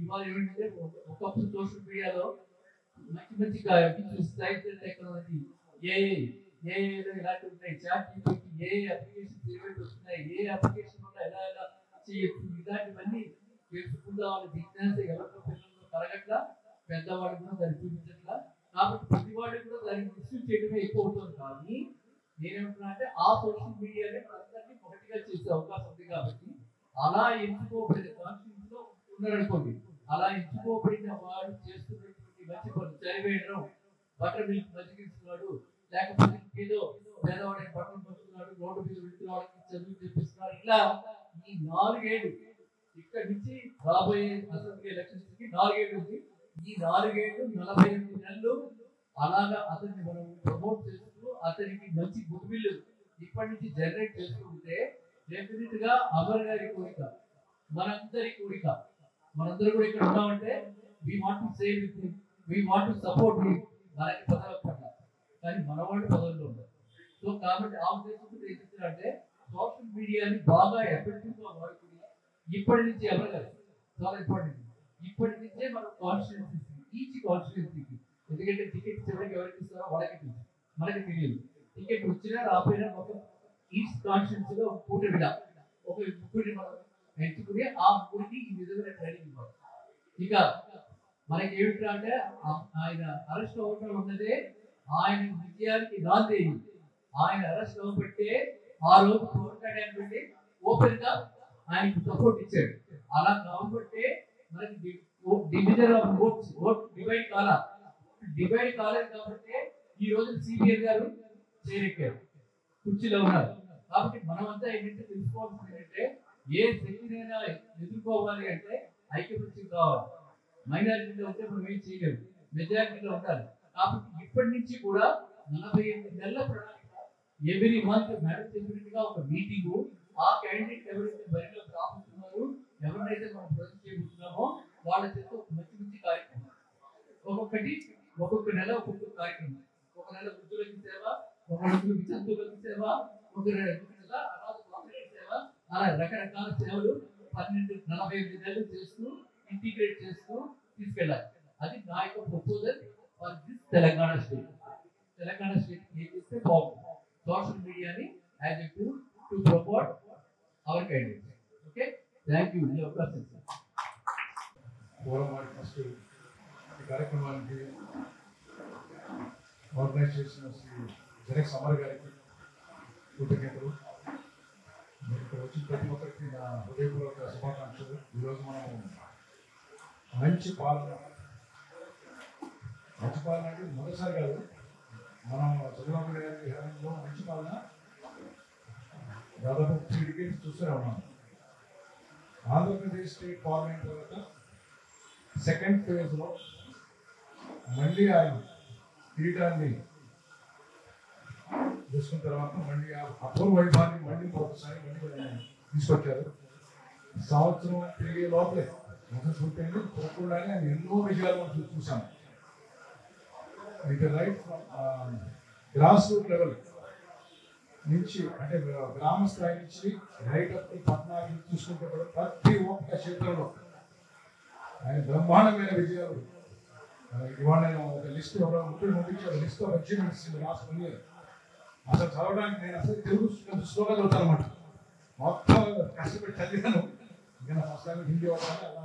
ఇవాళ ఏమంటే ఒకప్పుడు సోషల్ మీడియాలో మంచి మంచి సైన్స్ అండ్ టెక్నాలజీ ఏఐలో ఇలాంటివి ఉన్నాయి, చాట్ జీపీటీ, ఏ అప్లికేషన్ ఏవైతే వస్తున్నాయి, ఏ అప్లికేషన్ వల్ల ఎలా ఎలా చేయొచ్చు, ఇలాంటివన్నీ తెలుసుకుందామని జిజ్ఞాస ఎవరితో పిల్లల్లో కలగట్లా, పెద్దవాళ్ళు కూడా దాన్ని చూపించట్లా. కాబట్టి ప్రతి వాళ్ళు కూడా దాన్ని మిస్యూజ్ చేయడమే ఎక్కువ అవుతుంది. కానీ నేనేమంటున్నా అంటే ఆ సోషల్ మీడియానే అందరినీ ఒకటిగా చేసే అవకాశం ఉంది. కాబట్టి అలా ఎంచుకోబడిన కాన్స్టిట్యూన్స్ లో ఉన్నారనుకోండి, అలా ఎంచుకోబడిన వాడు చేస్తున్నటువంటి మంచి పనులు, చదివేయడం, బటర్ మిల్క్ మజ్జిగిస్తున్నాడు, లేకపోతే ఏదో పేదవాడిని బట్టలు పంచుతున్నాడు, రోడ్డు మీద వెళ్తున్న చదువు చేపిస్తున్నాడు, ఇలా ఈ 4 ఏళ్ళు ఇక్కడ నుంచి రాబోయే అసెంబ్లీ ఎలక్షన్స్ కి 4 ఏళ్ళు ఉంది. ఈ 4 ఏళ్ళు 48 నెలలు అలాగా అతన్ని మనం ప్రమోట్ చేస్తూ అతనికి మంచి గుడ్ విల్ ఇప్పటి నుంచి జనరేట్ చేసుకుంటే డెఫినెట్ గా అమర్ గారి కోరిక, మనందరి కోరిక, మనందరూ కూడా ఇక్కడ ఉన్నామంటే we want to say with him, we want to support him. మనకి పదవి పట్ల కానీ మనవాళ్ళు పదవుల్లో ఉంటారు. సో కాబట్టి ఆ ఉద్దేశంతో ఏం చేస్తారంటే సోషల్ మీడియాని బాగా ఎఫెక్టివ్ గా వాడుకుని ఇప్పటి నుంచి అమర్ గారు చాలా ఇంపార్టెంట్, ఇప్పటి నుంచే మనం కాన్స్టిట్యున్సీ ఈచ్ కాన్స్టిట్యున్సీకి ఎందుకంటే టికెట్ చివరికి ఎవరికి ఇస్తారో వాళ్ళకి తెలుసు, మనకి తెలియదు. టికెట్ వచ్చినా రాపోయినా ఒక ఈస్ట్ కాన్స్టిట్యూన్సీ లో పూట విడ ఒక ముగ్గురిని మనం ఎంచుకుని ఆ ముగ్గురికి ఈ విధమైన ట్రైనింగ్ ఇవ్వాలి. ఇక మనకి ఏమిటంటే అంటే ఆయన అరెస్ట్ అవ్వడం ఉన్నదే ఆయన విజయానికి నాంది. ఆయన అరెస్ట్ అవ్వబట్టే ఆ రోజు పవన్ కళ్యాణ్ పెట్టి ఓపెన్ గా ఆయనకు సపోర్ట్ ఇచ్చాడు. అలా కాబట్టి మనకి డివిజన్ ఆఫ్ ఓట్ డివైడ్ కాలేదు కాబట్టి ఈ రోజు సిబిఎన్ గారు చేరెక్కారు, కుర్చీలో ఉన్నారు. కాబట్టి మనమంతా ఏంటంటే తెలుసుకోవాల్సింది ఏంటంటే ఏ శక్తినైనా ఎదుర్కోవాలి అంటే ఐక్యమత్యం కావాలి. మైనారిటీలో ఉంటే మనం ఏం చేయలేము, మెజారిటీలో ఉండాలి. కాబట్టి ఇప్పటి నుంచి కూడా 48 నెలల ప్రణాళిక, ఎవ్రీ మంత్ మేడం చెప్పినట్టుగా ఒక మీటింగు, ఆ క్యాండిడేట్ ఎవరైతే బరిలోకి రాబోతున్నారో, ఎవరినైతే మనం ప్రొజెక్ట్ చేయబోతున్నామో వాళ్ళ చేత ఒక మంచి కార్యక్రమం, ఒక్కొక్క నెల ఒక్కొక్క కార్యక్రమం. ఒక నెల వృద్ధులకి సేవ, ఒక నెల వితంతువులకి సేవ, ఒక నెల అనాథ సేవ, అలా రకరకాల సేవలు 48 నెలలు చేస్తూ ఇంటిగ్రేట్ చేస్తూ తీసుకెళ్ళాలి. అది నా యొక్క proposal for this Telangana state. Telangana state ఏం చేస్తే బాగుంటుంది, సోషల్ మీడియాని as a tool to promote hour candidates. Okay, thank you. ఈ అవకాశం ఫస్ట్ ఈ కార్యక్రమానికి ఆర్గనైజ్ చేసిన శ్రీ జనక్ సమర్ గారికి కృతజ్ఞతలు. ఇక్కడ వచ్చిన ప్రతి ఒక్కరికి నా హృదయపూర్వక శుభాకాంక్షలు. ఈరోజు మనం మంచి పాలన అంటే మొదటిసారి కాదు, మనం చంద్రబాబు గారి హయాంలో మంచి పాలన దాదాపు 3 డికేట్స్ చూస్తూనే ఉన్నాం. ఆంధ్రప్రదేశ్ స్టేట్ పార్లమెంట్ తర్వాత సెకండ్ ఫేజ్లో మళ్ళీ ఆయన కిరీటాన్ని చేసుకున్న తర్వాత మళ్ళీ అపూర్వ వైభవాన్ని మళ్ళీ ఒకసారి తీసుకొచ్చారు. సంవత్సరం తిరిగే లోపలే పూర్తయింది, చూడకుండానే ఆయన ఎన్నో విజయాలు మనం చూసాం. అయితే రైట్ గ్రాస్ రూట్ లెవెల్ నుంచి, అంటే గ్రామ స్థాయి నుంచి రైట్ అప్ పట్టణాలు చూసుకుంటే కూడా ప్రతి ఒక్క క్షేత్రంలో ఆయన బ్రహ్మాండమైన విజయాలు. ఇవాళ నేను ఒక లిస్ట్ ఎవరో ముఖ్యమంత్రి list of achievements last 1 year అసలు చదవడానికి నేను అసలు తెలుగు స్లోగా చదువుతాను అనమాట. మొత్తం కష్టపడి చదివాను. ఇంకా ఫస్ట్ టైం హిందీ అవ్వాలి అలా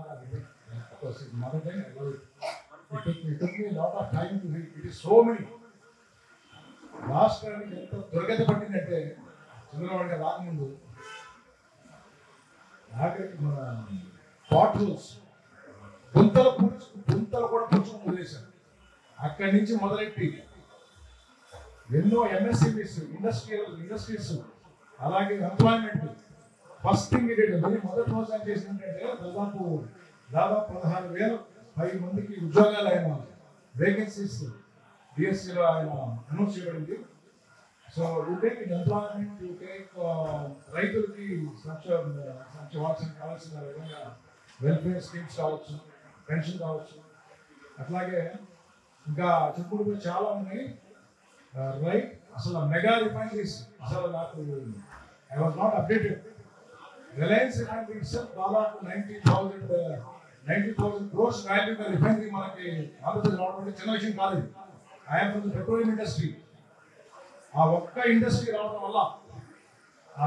mother time I love it. It took me a lot of time to read. It is so many. రాష్ట్రానికి ఎంత దుర్గతి పట్టిందంటే చంద్రబాబు గారు రాకముందు ఆఖరికి మన పాట్ హోల్స్ గుంతలు కూడా పుచ్చుకుని వదిలేశారు. అక్కడి నుంచి మొదలెట్టి ఎన్నో ఎంఎస్ఎంఈస్ ఇండస్ట్రీస్ అలాగే ఎంప్లాయ్మెంట్ ఫస్ట్ థింగ్ మొదటి రోజు ఆయన చేసిందంటే దాదాపు 16,000 మందికి ఉద్యోగాలు ఆయన వేకెన్సీస్ డిఎస్సీలో ఆయన అనౌన్స్ చేయబడింది. So you take employment, you take రైతులకి కావాల్సిన విధంగా వెల్ఫేర్ స్కీమ్స్ కావచ్చు, పెన్షన్ కావచ్చు, అట్లాగే ఇంకా చెప్పుకుంటూ చాలా ఉన్నాయి. రైట్, అసలు మెగా రిఫైనరీస్ అసలు నాకు I was not updated. Reliance refinery దాదాపు 90,000 crores వాల్యూ రిఫైనరీ మనకి ఆంధ్రప్రదేశ్ రావడం చిన్న విషయం కాదు. I'm from the petroleum industry. ఆ ఒక్క ఇండస్ట్రీ రావడం వల్ల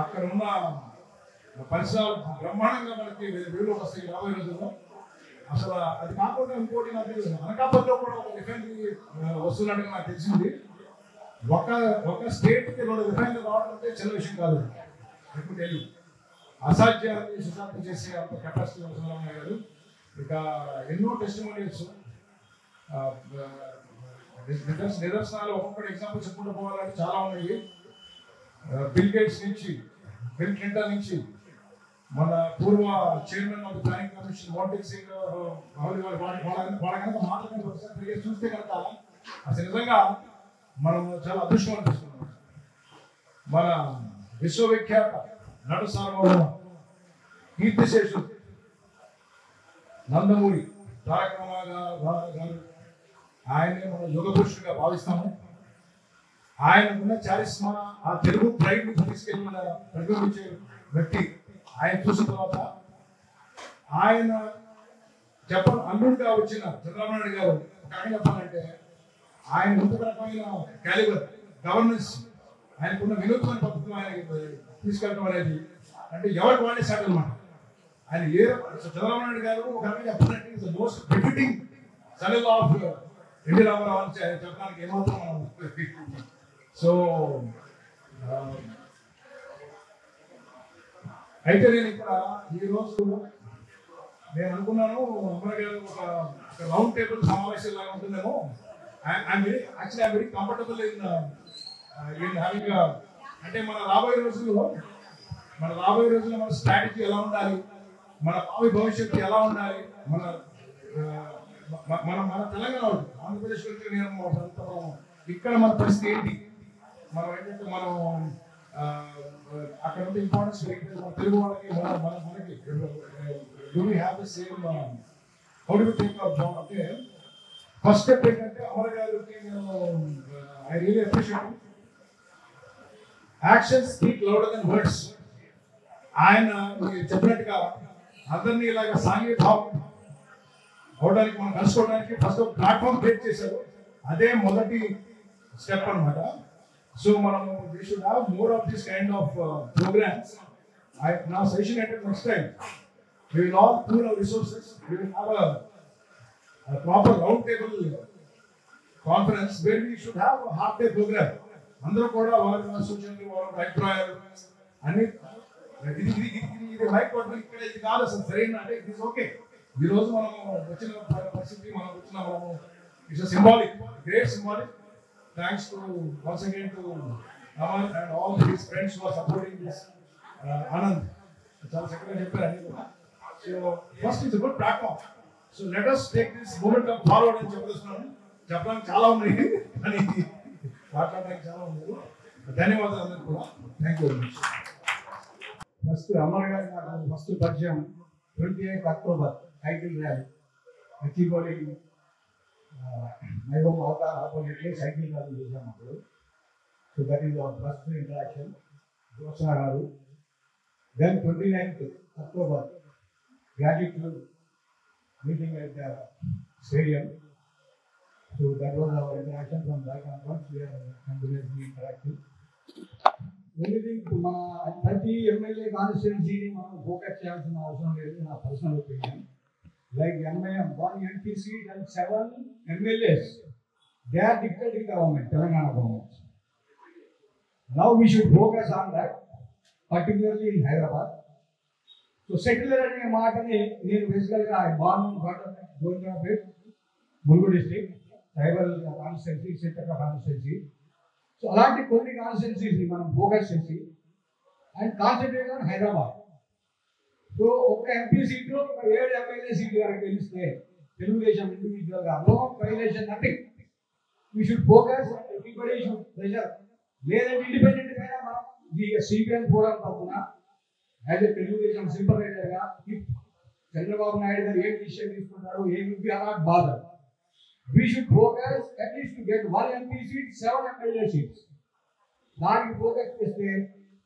అక్కడ ఉన్న పరిసరాలు బ్రహ్మాండంగా మనకి వెలుగులోకి వస్తాయి రాబోయే రోజుల్లో. అసలు అది కాకుండా ఇంకోటి నాకు అనకాపల్లిలో కూడా ఒక రిఫైనరీ వస్తున్నట్టుగా నాకు తెలిసింది. ఒక స్టేట్కి 2 రిఫైనరీ రావడం అంటే చిన్న విషయం కాదు. ఎప్పుడు తెలియదు, అసాధ్యాన్ని సుశాంతం చేసే అంత కెపాసిటీ చంద్రబాబు గారు. ఇక ఎన్నో టెస్టిమోనియల్స్ నిదర్శనాలు ఒక్కొక్కటి ఎగ్జాంపుల్ చెప్పుకుంటూ పోవాలంటే చాలా ఉన్నాయి. బిల్ గేట్స్ నుంచి, బిల్ క్లింటన్ నుంచి, మన పూర్వ chairman of the planning commission Montek Singh వాళ్ళ కనుక మాట్లాడిన ఒకసారి చూస్తే కనుక అసలు నిజంగా మనం చాలా అదృష్టం అనిపిస్తున్నాం. మన విశ్వవిఖ్యాత నటు సార్వభౌమ కీర్తిశేషు నందమూరి తారక రామారావు గారు, ఆయనే మనం యుగ పురుషుడిగా భావిస్తాము. ఆయనకున్న చారిస్మా, ఆ తెలుగు ప్రైడ్ని తీసుకెళ్ళిన ప్రతిబింబించే వ్యక్తి. ఆయన చూసిన తర్వాత ఆయన అల్లుడిగా వచ్చిన చంద్రబాబు నాయుడు గారు కానీ చెప్పాలంటే ఆయన ఇంత రకమైన క్యాలిబర్ గవర్నెన్స్, ఆయనకున్న వినూత్న పద్ధతులు ఆయన తీసుకెళ్ళడం అనేది అంటే ఎవరికి వాళ్ళే సాటి అనమాట. ఆయన చంద్రబాబు నాయుడు గారు ఒక రకంగా చెప్పాలంటే is the most befitting son of NT Rama Rao అని చెప్పడానికి ఏమాత్రం. సో అయితే నేను ఇక్కడ ఈరోజు నేను అనుకున్నాను అమర గారు ఒక రౌండ్ టేబుల్ సమావేశం లాగా ఉంటుందేమో. I'm very comfortable in having అంటే మన రాబోయే రోజుల్లో మన స్ట్రాటజీ ఎలా ఉండాలి, మన భావి భవిష్యత్తు ఎలా ఉండాలి, మన మన తెలంగాణ ఆంధ్రప్రదేశ్ గురించి నేను ఇక్కడ మన పరిస్థితి ఏంటి, మనం ఏంటంటే మనం అక్కడ ఉంటే ఇంపార్టెన్స్ మన తెలుగు వాళ్ళకి మనకి do we have the same how do we take our job అంటే ఫస్ట్ స్టెప్ ఏంటంటే అమర్ గారికి నేను I really appreciate actions speak louder than words. ఆయన చెప్పినట్టుగా అందరినీ ఇలాగ సాంఘికభావం అవడానికి మనం కలుసుకోవడానికి ఫస్ట్ ప్లాట్ఫామ్ క్రియేట్ చేశారు. అదే మొదటి స్టెప్ అనమాట. సో మనము we should have more of this kind of programmes. నా సజెషన్ అంటే next time we will all pool our resources. We will have a proper round table conference where we should have a half day program. అందరూ కూడా వారి సూచనలు వారి అభిప్రాయాలు అన్ని ఇది మైక్ పట్టుకుని ఇక్కడ ఇది కాదు అసలు సరైన అంటే ఇట్ ఈస్ ఓకే. ఈ రోజు మనం వచ్చిన పరిస్థితి మనం వచ్చిన మనము it's symbolic, great symbolic. Thanks to once again to Amar and all his friends who are supporting this. Anand చాలా చక్కగా చెప్పారు అన్ని కూడా. So first is a good platform. So let us take this momentum forward అని చెప్పేస్తున్నాను. చెప్పడానికి చాలా ఉన్నాయి అని మాట్లాడడానికి చాలా ఉంది. ధన్యవాదాలు అందరికీ కూడా. Thank you very much. First Amar గారి నాకు ఫస్ట్ పరిచయం 28 అక్టోబర్ సైకిల్ ర్యాలీ అచ్చిగోలి మైబూబ్ ఆపోజిట్లో సైకిల్ ర్యాలీ చేసాం అప్పుడు. So that is our first interaction. Jyotsna గారు. Then 29th October gratitude meeting at the stadium. So that was our interaction from that onwards. We are continuously interacting. Anything to ప్రతి MLA కాన్స్టిట్యున్సీని మనం focus చేయాల్సిన అవసరం లేదు, నా personal opinion. Like MIM 1 MP seat and 7 MLAs. They are dictating government, Telangana government. Now we should focus on that, particularly in Hyderabad. So secular అనే మాటని నేను బేసికల్గా Govindaraopet, Mulugu district, tribal constituency, Seethakka constituency. So అలాంటి కొన్ని కాన్స్టిట్యున్సీస్ని మనం ఫోకస్ చేసి and concentrate on Hyderabad. So ఒక ఎంపీ సీటు, ఒక 7 MLA సీట్లు కనుక గెలిస్తే తెలుగుదేశం ఇండివిజువల్గా no violation nothing. We should focus, everybody should pressure. లేదంటే ఇండిపెండెంట్గా మనం సిపిఎన్ ఫోరం తరఫున యాజ్ ఎ తెలుగుదేశం సింపలైజర్గా చంద్రబాబు నాయుడు గారు ఏ డిసిషన్ తీసుకుంటారు ఏమి not bother. We should focus at least to get 1 MP seat, 7 MLA seats. దానికి ఫోకస్ చేస్తే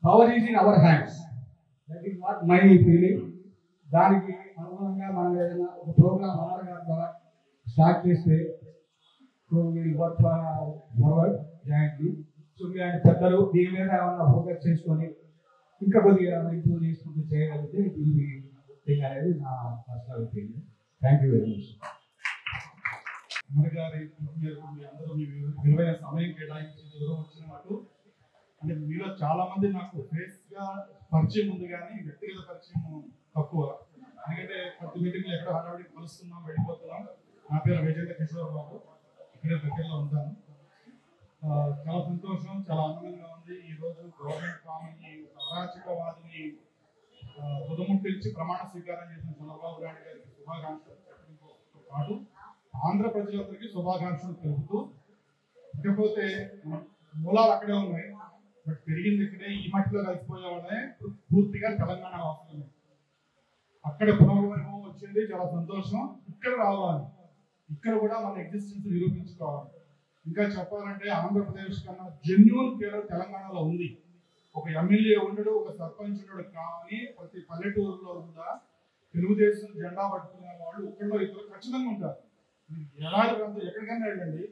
power is in our hands. That is what my feeling. దానికి అనుగుణంగా మనం ఏదైనా ఒక ప్రోగ్రామ్ అమర్ గారి ద్వారా స్టార్ట్ చేస్తే will work forward jointly. So ఆయన పెద్దలు దీని మీద ఏమన్నా ఫోకస్ చేసుకొని ఇంకా కొద్దిగా ఇంప్రూవ్ చేసుకుంటూ చేయగలిగితే ఇది అనేది నా personal opinion. Thank you very much. Amar గారి మీ అందరూ మీ విలువైన సమయం కేటాయించి దూరం వచ్చిన నాకు అంటే మీలో చాలా మంది నాకు ఫేస్గా పరిచయం ఉంది కానీ వ్యక్తిగత పరిచయం తక్కువ. ఎందుకంటే ప్రతి మీటింగ్లో ఎక్కడ హడావిడి కలుస్తున్నాం, వెళ్ళిపోతున్నాం. నా పేరు వేజేంద్ర కిషోర్ బాబు, ఇక్కడే దగ్గరలో ఉంటాను. చాలా సంతోషం, చాలా ఆనందంగా ఉంది. ఈరోజు గవర్నమెంట్ కామని అరాచకవాదిని తుదముట్టించి ప్రమాణ స్వీకారం చేసిన చంద్రబాబు నాయుడు గారికి శుభాకాంక్షలు చెప్పడంతో పాటు ఆంధ్ర ప్రజలందరికీ శుభాకాంక్షలు తెలుపుతూ, ఇకపోతే మూలాలు అక్కడే ఉన్నాయి, బట్ పెరిగింది ఇక్కడే, ఈ మట్టిలో కలిసిపోయే వాళ్ళే పూర్తిగా తెలంగాణ వాసులు. అక్కడ పునర్వైభవం వచ్చింది, చాలా సంతోషం. ఇక్కడ రావాలి, ఇక్కడ కూడా మన ఎగ్జిస్టెన్స్ నిరూపించుకోవాలి. ఇంకా చెప్పాలంటే ఆంధ్రప్రదేశ్ కన్నా జెన్యూన్ పేరు తెలంగాణలో ఉంది. ఒక ఎమ్మెల్యే ఉండడు, ఒక సర్పంచ్ ఉండడు, కానీ ప్రతి పల్లెటూరులో కూడా తెలుగుదేశం జెండా పట్టుకునే వాళ్ళు ఒకళ్ళు ఇద్దరు ఖచ్చితంగా ఉంటారు. ఎలాంటి ఎక్కడికైనా వెళ్ళండి,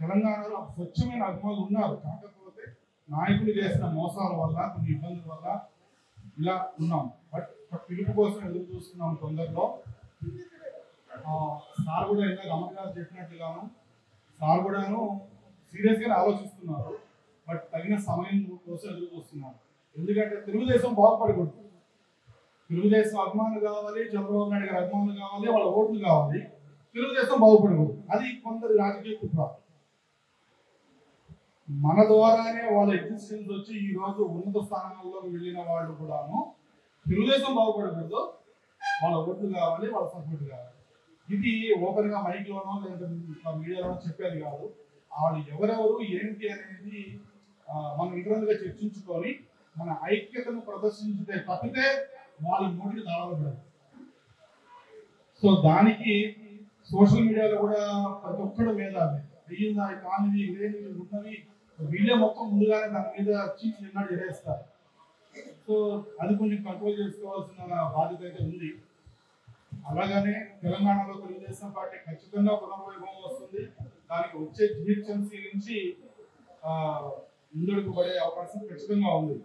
తెలంగాణలో స్వచ్ఛమైన అభిమానులు ఉన్నారు. కాకపోతే నాయకులు చేసిన మోసాల వల్ల కొన్ని ఇబ్బందుల వల్ల ఇలా ఉన్నాం. బట్ పిలుపు కోసం ఎదురు చూస్తున్నాం. తొందరలో సార్ కూడా ఇందాక అమర్ గారు చెప్పినట్టుగాను సార్ కూడాను సీరియస్గానే ఆలోచిస్తున్నారు. బట్ తగిన సమయం కోసం ఎదురు చూస్తున్నారు. ఎందుకంటే తెలుగుదేశం బాగుపడకూడదు. తెలుగుదేశం అభిమానులు కావాలి, చంద్రబాబు నాయుడు గారి అభిమానులు కావాలి, వాళ్ళ ఓట్లు కావాలి. తెలుగుదేశం బాగుపడకూడదు. అది కొందరి రాజకీయ కుట్ర. మన ద్వారానే వాళ్ళ ఎగ్జిస్టెన్స్ వచ్చి ఈ రోజు ఉన్నత స్థానాల్లోకి వెళ్ళిన వాళ్ళు కూడాను తెలుగుదేశం బాగుపడకూడదు, వాళ్ళ ఓట్లు కావాలి, వాళ్ళ సపోర్ట్ కావాలి. ఇది ఓపెన్ గా మైక్ లోనో లేదా మీడియాలోనో చెప్పేది కాదు. వాళ్ళు ఎవరెవరు ఏంటి అనేది మనం ఇంటర్నల్ గా చర్చించుకొని మన ఐక్యతను ప్రదర్శించితే తప్పితే వాళ్ళ నోటికి తాళపడదు. సో దానికి సోషల్ మీడియాలో కూడా ప్రతి ఒక్కడు మీద అయ్యిందా కానివి లేనివి ఉన్నవి వీళ్ళే మొత్తం ముందుగానే దాని మీద చీచి నిన్నాడు చేస్తారు. సో అది కొంచెం కంట్రోల్ చేసుకోవాల్సిన బాధ్యత అయితే ఉంది. అలాగనే తెలంగాణలో తెలుగుదేశం పార్టీ ఖచ్చితంగా పునర్వైభవం వస్తుంది. దానికి వచ్చే జిహెచ్ఎంసీ నుంచి ముందుకు పడే అవకాశం ఖచ్చితంగా ఉంది.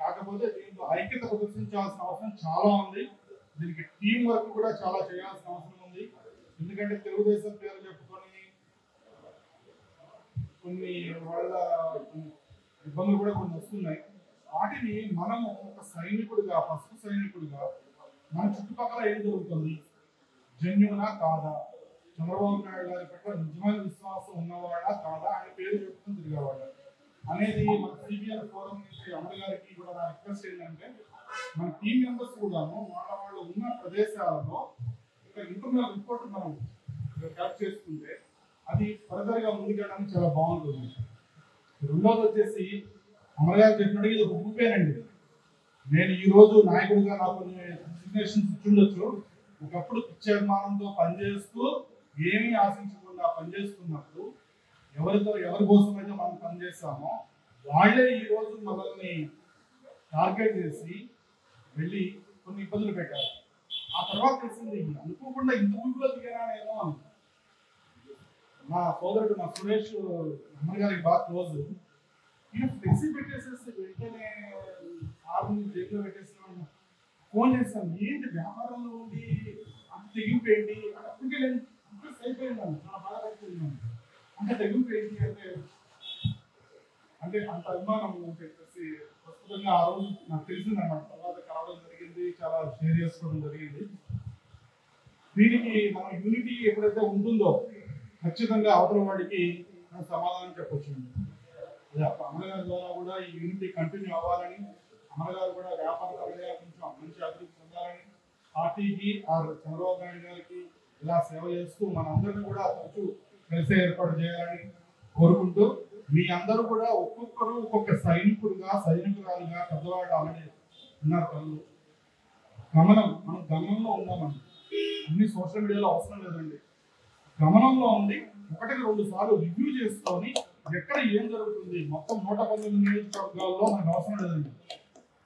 కాకపోతే దీంట్లో ఐక్యత ప్రదర్శించాల్సిన అవసరం చాలా ఉంది. దీనికి టీం వర్క్ కూడా చాలా చేయాల్సిన అవసరం ఉంది. ఎందుకంటే తెలుగుదేశం పేరు చెప్పుకొని కొన్ని వాళ్ళ ఇబ్బందులు కూడా కొన్ని వస్తున్నాయి. వాటిని మనము ఒక సైనికుడిగా, పసుపు సైనికుడిగా మన చుట్టుపక్కల ఏం జరుగుతుంది, జెన్యునా కాదా, చంద్రబాబు నాయుడు గారి పట్ల నిజమైన విశ్వాసం ఉన్నవాడా కాదా, ఆయన పేరు చెప్పుకుని తిరిగేవాడా అనేది మన సిబిఎన్ ఫోరం నుంచి అమర్ గారికి కూడా నా రిక్వెస్ట్ ఏంటంటే మన టీం మెంబర్స్ కూడాను వాళ్ళు ఉన్న ప్రదేశాలలో ఒక ఇంటర్నల్ రిపోర్ట్ మనం క్యాప్ చేసుకుంటే అది ఫర్దర్ గా ముందుకెళ్ళడానికి చాలా బాగుంటుంది. రెండోది వచ్చేసి అమర్ గారు చెప్పినట్టు ఇది ఊపేనండి. నేను ఈ రోజు నాయకుడిగా నాకు సిగ్నేషన్స్ ఇచ్చుండొచ్చు. ఒకప్పుడు పిచ్చాభిమానంతో పనిచేస్తూ ఏమీ ఆశించకుండా పనిచేస్తున్నప్పుడు ఎవరి కోసం అయితే మనం పనిచేస్తామో వాళ్ళే ఈ రోజు మనల్ని టార్గెట్ చేసి వెళ్ళి కొన్ని ఇబ్బందులు పెట్టారు. ఆ తర్వాత తెలిసింది అనుకోకుండా ఇంత ఊపిలో దిగానా నేను అని. మా సోదరుడు మా సురేష్ అమ్మ గారికి బాగా క్లోజ్. ఈయన ఫ్లెక్సీ పెట్టేసేసి వెంటనే ఆర్మీ జైల్లో పెట్టేసిన ఫోన్ చేస్తాను, ఏంటి వ్యాపారంలో ఉండి అంత తెగింపు ఏంటి అప్పటికే నేను అయిపోయిందాను, చాలా బాధపడుతున్నాను. అంటే తెగింపు ఏంటి అంటే అంత అభిమానం అని చెప్పేసి ప్రస్తుతంగా ఆ రోజు నాకు తెలిసింది అన్నమాట. తర్వాత కలవడం జరిగింది, చాలా షేర్ చేసుకోవడం జరిగింది. దీనికి మన యూనిటీ ఎప్పుడైతే ఉంటుందో ఖచ్చితంగా అవతల వాడికి మనం సమాధానం చెప్పొచ్చు. అమర్ గారి ద్వారా కూడా ఈ యూనిటీ కంటిన్యూ అవ్వాలని, అమర్ గారు కూడా వ్యాపార పరంగా కొంచెం మంచి అభివృద్ధి చెందాలని, పార్టీకి చంద్రబాబు నాయుడు గారికి ఇలా సేవ చేస్తూ మనందరినీ కూడా తరచూ కలిసే ఏర్పాటు చేయాలని కోరుకుంటూ, మీ అందరూ కూడా ఒక్కొక్కరు ఒక్కొక్క సైనికుడుగా, సైనికురాలుగా, పెద్దవాళ్ళు ఆల్రెడీ ఉన్నారు కళ్ళు గమనం, మనం గమనంలో ఉన్నామండి. అన్ని సోషల్ మీడియాలో అవసరం లేదండి. గమనంలో ఉండి 1-2 సార్లు రివ్యూ చేసుకొని ఎక్కడ ఏం జరుగుతుంది, మొత్తం 119 నియోజకవర్గాల్లో మనకు అవసరం లేదండి.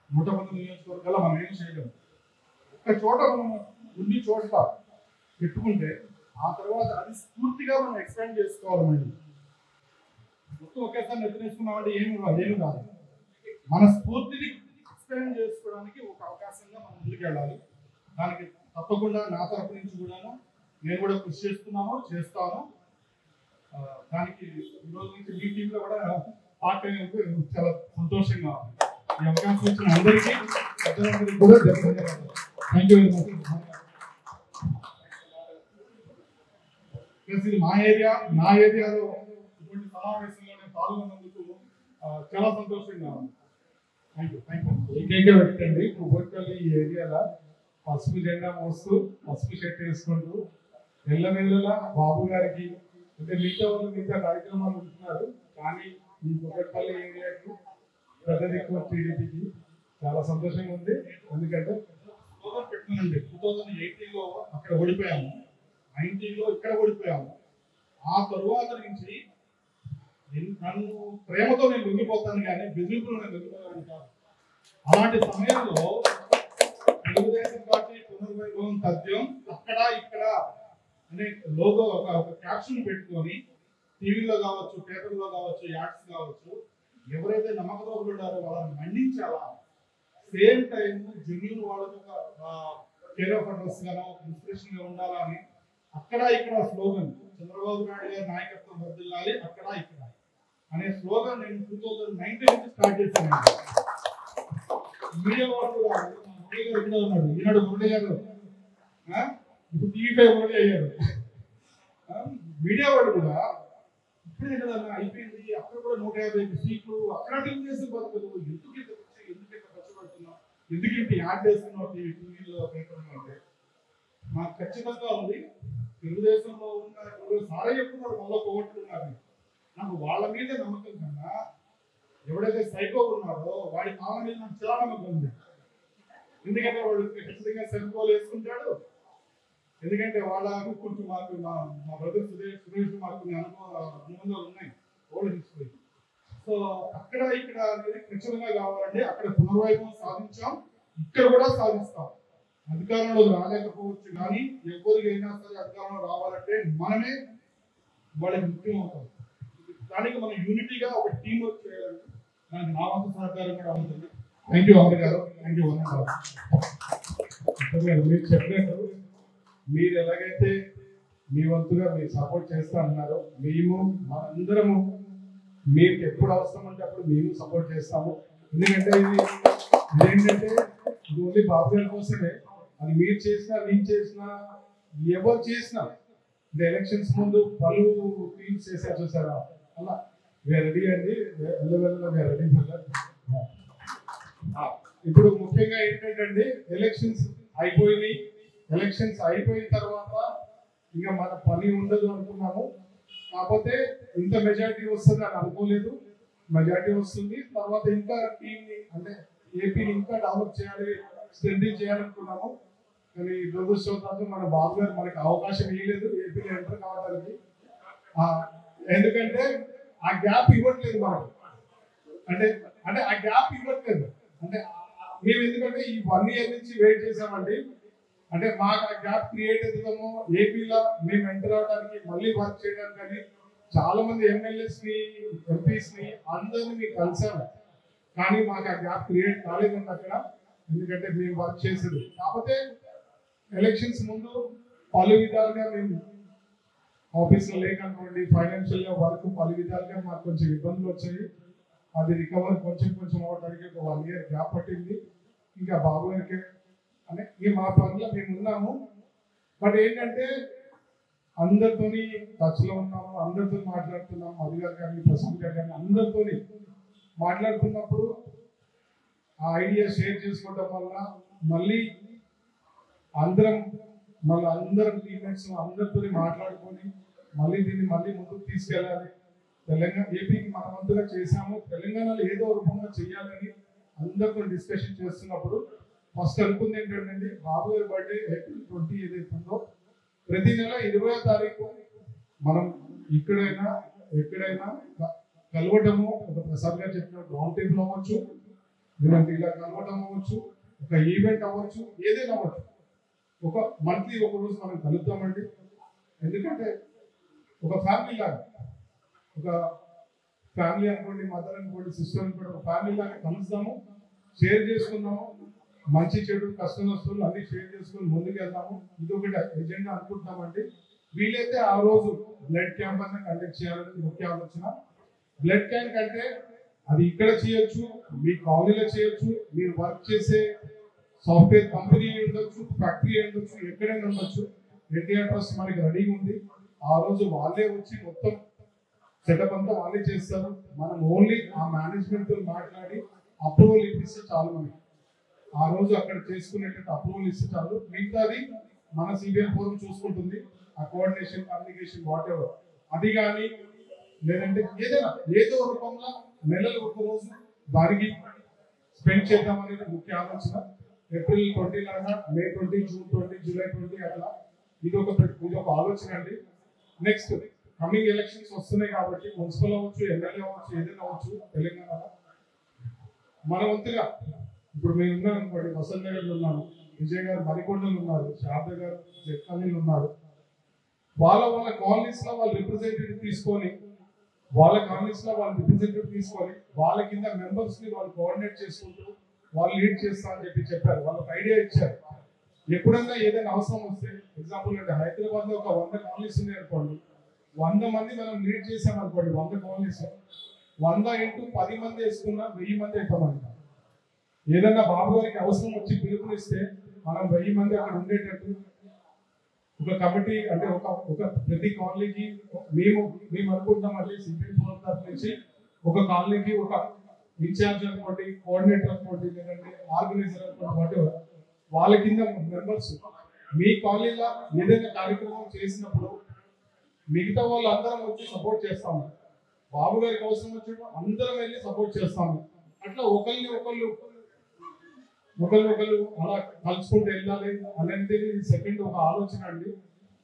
119 నియోజకవర్గాల్లో మనం ఏం చేయలేము. ఒక చోట మనం ఉండి చోట పెట్టుకుంటే ఆ తర్వాత అది స్ఫూర్తిగా మనం ఎక్స్పాండ్ చేసుకోవాలండి. మొత్తం ఒకేసారి నెత్తినేసుకున్నామంటే ఏమి కాదు. మన స్ఫూర్తిని ఎక్స్పాండ్ చేసుకోవడానికి ఒక అవకాశంగా మనం ముందుకెళ్ళాలి. దానికి తప్పకుండా నా తరపు నుంచి కూడాను నేను కూడా కృషి చేస్తాను. దానికి ఈ రోజు నుంచి మీ టీంలో కూడా పార్ట్ అయినందుకు చాలా సంతోషంగా ఉంది. ఈ అవకాశం ఇచ్చిన అందరికీ కూడా ధన్యవాదాలు. Thank you very much. ఇది నా ఏరియాలో ఇటువంటి సమావేశంలో నేను పాల్గొన్నందుకు చాలా సంతోషంగా ఉంది. Thank you. ఏకైక వ్యక్తి అండి కుబోట్పల్లి ఈ ఏరియాలో పసుపు జెండా మోస్తూ పసుపు షర్ట్ వేసుకుంటూ ఎల్లమెల్లలా బాబు గారికి, అంటే మిగతా కార్యక్రమాలు ఉంటున్నారు కానీ ఈ కుబోట్పల్లి ఏరియాకి పెద్ద దిక్కు టీడీపీకి చాలా సంతోషంగా ఉంది. ఎందుకంటే 2018లో అక్కడ ఓడిపోయాము, 19లో ఇక్కడ ఓడిపోయాము. ఆ తరువాత నుంచి నన్ను ప్రేమతో నేను లొంగిపోతాను కానీ బెదిరింపులు నేను లొంగిపోతాను కాదు. అలాంటి సమయంలో తెలుగుదేశం పార్టీ పునర్వైభవం తథ్యం అక్కడ ఇక్కడ అనే లోగో ఒక క్యాప్షన్ పెట్టుకొని టీవీలో కావచ్చు, పేపర్లో కావచ్చు, యాడ్స్ కావచ్చు, ఎవరైతే నమ్మకద్రోహులు ఉన్నారో వాళ్ళని మండించాలా. సేమ్ టైం జెన్యూన్ వాళ్ళకు కేర్ ఆఫ్ అడ్రస్ గానో ఇన్స్పిరేషన్ గా ఉండాలా అని అక్కడ ఇక్కడ స్లోగన్ చంద్రబాబు నాయుడు గారి నాయకత్వం వర్ధిల్లాలి అక్కడ ఇక్కడ అనే స్లోగన్ నేను 2019 నుంచి స్టార్ట్ చేశాను. మీడియా వాళ్ళు కూడా మురళి గారు ఇక్కడ ఉన్నాడు, ఈనాడు మురళి గారు ఇప్పుడు టీవీ5 మురళి అయ్యారు. మీడియా వాళ్ళు కూడా ఇప్పుడే కదా అయిపోయింది, అక్కడ కూడా 150 సీట్లు అక్కడ టీం చేసే బతుకులు ఎందుకు కష్టపడుతున్నాం, ఎందుకు ఇంత యాడ్ చేస్తున్నాం టీవీలో పేపర్లో అంటే మాకు ఖచ్చితంగా ఉంది. తెలుగుదేశంలో ఉన్న సారే చెప్తున్నారు మళ్ళీ పోగొట్టుకున్నారు. నాకు వాళ్ళ మీద నమ్మకం కన్నా ఎవడైతే సైకో ఉన్నారో వాడి వాళ్ళ మీద నాకు చాలా నమ్మకం ఉంది. ఎందుకంటే వాడు ఖచ్చితంగా సెల్ఫోన్ వేసుకుంటాడు. ఎందుకంటే వాళ్ళ కొంచెం మాకు మా బ్రదర్ సురేష్ మాకు అనుభవాలు ఉన్నాయి ఓల్డ్ హిస్టరీ. సో అక్కడ ఇక్కడ అనేది ఖచ్చితంగా కావాలంటే అక్కడ పునర్వైభవం సాధించాం, ఇక్కడ కూడా సాధిస్తాం. అధికారంలో రాలేకపోవచ్చు కానీ ఎవరికైనా సరే అధికారంలో రావాలంటే మనమే వాళ్ళకి ముఖ్యం అవుతాం. దానికి మనం యూనిటీగా ఒక టీం వర్క్ చేయాలంటే దానికి నా వంతు సహకారం కూడా ఉంటుంది. థ్యాంక్ యూ అమర్ గారు, థ్యాంక్ యూ వన్ గారు. మీరు చెప్పినట్టు మీరు ఎలాగైతే మీ వంతుగా మీరు సపోర్ట్ చేస్తా అన్నారో మేము మనందరము మీకు ఎప్పుడు అవసరం అంటే అప్పుడు మేము సపోర్ట్ చేస్తాము. ఎందుకంటే ఇదేంటంటే ఇది ఓన్లీ బాబు గారి కోసమే. అది మీరు చేసినా నేను చేసినా ఎవరు చేసినా ఇది ఎలక్షన్స్ ముందు పలు టీమ్స్ చేశారు చూసారా, అలా వీఆర్ రెడీ అండి, రెడీ. ఇప్పుడు ముఖ్యంగా ఏంటంటే ఎలక్షన్స్ అయిపోయినాయి. ఎలక్షన్స్ అయిపోయిన తర్వాత ఇంకా మన పని ఉండదు అనుకున్నాము. కాకపోతే ఇంత మెజారిటీ వస్తుంది అని అనుకోలేదు. మెజారిటీ వస్తుంది. తర్వాత ఇంకా టీంని అంటే ఏపీని ఇంకా డెవలప్ చేయాలి, స్ట్రెంథెన్ చేయాలనుకున్నాము. కానీ దురదృష్టవశాత్తు మన బాబు గారు మనకి అవకాశం ఇవ్వలేదు ఏపీలో ఎంటర్ కావడానికి. ఎందుకంటే ఆ గ్యాప్ ఇవ్వట్లేదు మనకు. అంటే అంటే ఆ గ్యాప్ ఇవ్వట్లేదు అంటే మేము ఎందుకంటే ఈ 1 year నుంచి వెయిట్ చేసామండి. అంటే మాకు ఆ గ్యాప్ క్రియేట్ అవుతుందేమో ఏపీలో మేము ఎంటర్ అవడానికి మళ్ళీ వర్క్ చేయడానికి. కానీ చాలా మంది ఎమ్మెల్యేస్ ని ఎంపీస్ ని అందరినీ మీకు కలిసాము, కానీ మాకు ఆ గ్యాప్ క్రియేట్ కాలేదండి అక్కడ. ఎందుకంటే మేము వర్క్ చేసేది. కాకపోతే ఎలక్షన్స్ ముందు పలు విధాలుగా మేము ఆఫీస్లో లేకనుకోండి, ఫైనాన్షియల్ గా వర్క్ పలు విధాలుగా మాకు కొంచెం ఇబ్బందులు వచ్చాయి. అది రికవర్ కొంచెం అవడానికి ఒక 1 year గ్యాప్ పట్టింది. ఇంకా బాబు గారికి అంటే మా పనిలో మేము ఉన్నాము. బట్ ఏంటంటే అందరితోని టచ్ లో ఉన్నాము, అందరితో మాట్లాడుతున్నాము. మధు గారు కానీ ప్రశాంత్ గారు కానీ అందరితో మాట్లాడుతున్నప్పుడు ఆ ఐడియా షేర్ చేసుకోవడం వల్ల మళ్ళీ అందరం టీమేట్స్ అందరితో మాట్లాడుకొని దీన్ని మళ్ళీ ముందుకు తీసుకెళ్ళాలి. తెలంగాణ ఏపీకి మన వంతుగా చేశాము, తెలంగాణలో ఏదో రూపంగా చేయాలని అందరితో డిస్కషన్ చేస్తున్నప్పుడు ఫస్ట్ అనుకుంది ఏంటంటే బాబు గారి బర్త్డే April 20 ఏదైతే ఉందో ప్రతి నెల 20వ తారీఖు మనం ఎక్కడైనా కలవటము, ఒక ప్రసాద్ గారు చెప్పిన రౌండ్ టేబుల్ అవ్వచ్చు, లేదంటే ఇలా కలవటం అవ్వచ్చు, ఒక ఈవెంట్ అవ్వచ్చు, ఏదైనా అవ్వచ్చు. ఒక మంత్లీ ఒక రోజు మనం కలుద్దామండి. ఎందుకంటే ఒక ఫ్యామిలీ లాగా, ఒక ఫ్యామిలీ అనుకోండి, మదర్ అనుకోండి, సిస్టర్ అనుకోండి, ఒక ఫ్యామిలీ లాగా కలుస్తాము, షేర్ చేసుకుందాము, మంచి చెడు కష్ట నష్టాలు అన్ని షేర్ చేసుకుని ముందుకు వెళ్దాము. ఇది ఒకటి ఎజెండా అనుకుంటున్నామండి. వీలైతే ఆ రోజు బ్లడ్ క్యాంప్ అన్న కండక్ట్ చేయాలని ముఖ్య ఆలోచన. బ్లడ్ క్యాంప్ అంటే అది ఇక్కడ చేయొచ్చు, మీ కాలనీలో చేయొచ్చు, మీరు వర్క్ చేసే సాఫ్ట్వేర్ కంపెనీ ఉండొచ్చు, ఫ్యాక్టరీ ఉండొచ్చు, ఎక్కడైనా ఉండొచ్చు. ఎన్టీఆర్ ట్రస్ట్ మనకి రెడీగా ఉంది. ఆ రోజు వాళ్ళే వచ్చి మొత్తం సెటప్ అంతా వాళ్ళే చేస్తారు. మనం ఓన్లీ ఆ మేనేజ్మెంట్ తో మాట్లాడి అప్రూవల్ ఇప్పిస్తే చాలు. మనకి ఆ రోజు అక్కడ చేసుకునేటట్టు అప్రూవల్ ఇస్తే చాలు. మిగతాది మన సిబిఎన్ ఫోరం చూసుకుంటుంది. ఆ కోఆర్డినేషన్, కమ్యూనికేషన్, వాట్ ఎవర్ అది కానీ లేదంటే ఏదో రూపంలో నెలలో ఒక రోజు దానికి స్పెండ్ చేద్దాం అనేది ముఖ్య ఆలోచన. April 20 లాగా, May 20, June 20, July 20 అట్లా ఇది ఒక ఆలోచన అండి. నెక్స్ట్ కమింగ్ ఎలక్షన్స్ వస్తున్నాయి కాబట్టి మున్సిపల్ అవ్వచ్చు, ఎమ్మెల్యే అవ్వచ్చు, ఏదైనా అవ్వచ్చు తెలంగాణలో మన వంతుగా ఇప్పుడు మేము ఉన్నాం అనుకోండి, వసంత నగర్లో ఉన్నాము, విజయ్ గారు మరికొండలు ఉన్నారు, శారద గారు జెట్కానీలు ఉన్నారు. వాళ్ళ కాలనీస్ లో వాళ్ళు రిప్రజెంటేటివ్ తీసుకొని వాళ్ళ కాలనీస్ లో వాళ్ళు రిప్రజెంటేటివ్ తీసుకొని వాళ్ళ కింద మెంబర్స్ ని వాళ్ళు కోఆర్డినేట్ చేసుకుంటూ వాళ్ళు లీడ్ చేస్తా అని చెప్పారు. వాళ్ళకి ఐడియా ఇచ్చారు. ఎప్పుడన్నా ఏదైనా అవసరం వస్తే ఎగ్జాంపుల్ అంటే హైదరాబాద్ లో ఒక 100 కాలనీస్ ఉన్నాయి అనుకోండి, 100 మంది మనం లీడ్ చేసాం అనుకోండి, 100 కాలనీస్ 100 ఇంటూ 10 మంది వేసుకున్నా 1000 మంది అవుతామంట. ఏదన్నా బాబు గారికి అవసరం వచ్చి పిలుపునిస్తే మనం 1000 మంది అక్కడ ఉండేటట్టు ఒక కమిటీ అంటే ఒక ప్రతి కాలనీకి మేము అనుకుంటాం అంటే సిబిఐ ఫోరం తరఫు నుంచి ఒక కాలనీకి ఒక ఇన్ఛార్జ్ అనుకోండి, కోఆర్డినేటర్ అనుకోండి, లేదంటే ఆర్గనైజర్ అనుకోండి, వాళ్ళ కింద మెంబర్స్ మీ కాలనీలో ఏదైనా కార్యక్రమం చేసినప్పుడు మిగతా వాళ్ళు అందరం వచ్చి సపోర్ట్ చేస్తాము. బాబు గారికి అవసరం వచ్చినప్పుడు అందరం వెళ్ళి సపోర్ట్ చేస్తాము. అట్లా ఒకళ్ళు అలా కలుసుకుంటూ వెళ్ళాలి అనేది సెకండ్ ఒక ఆలోచన అండి.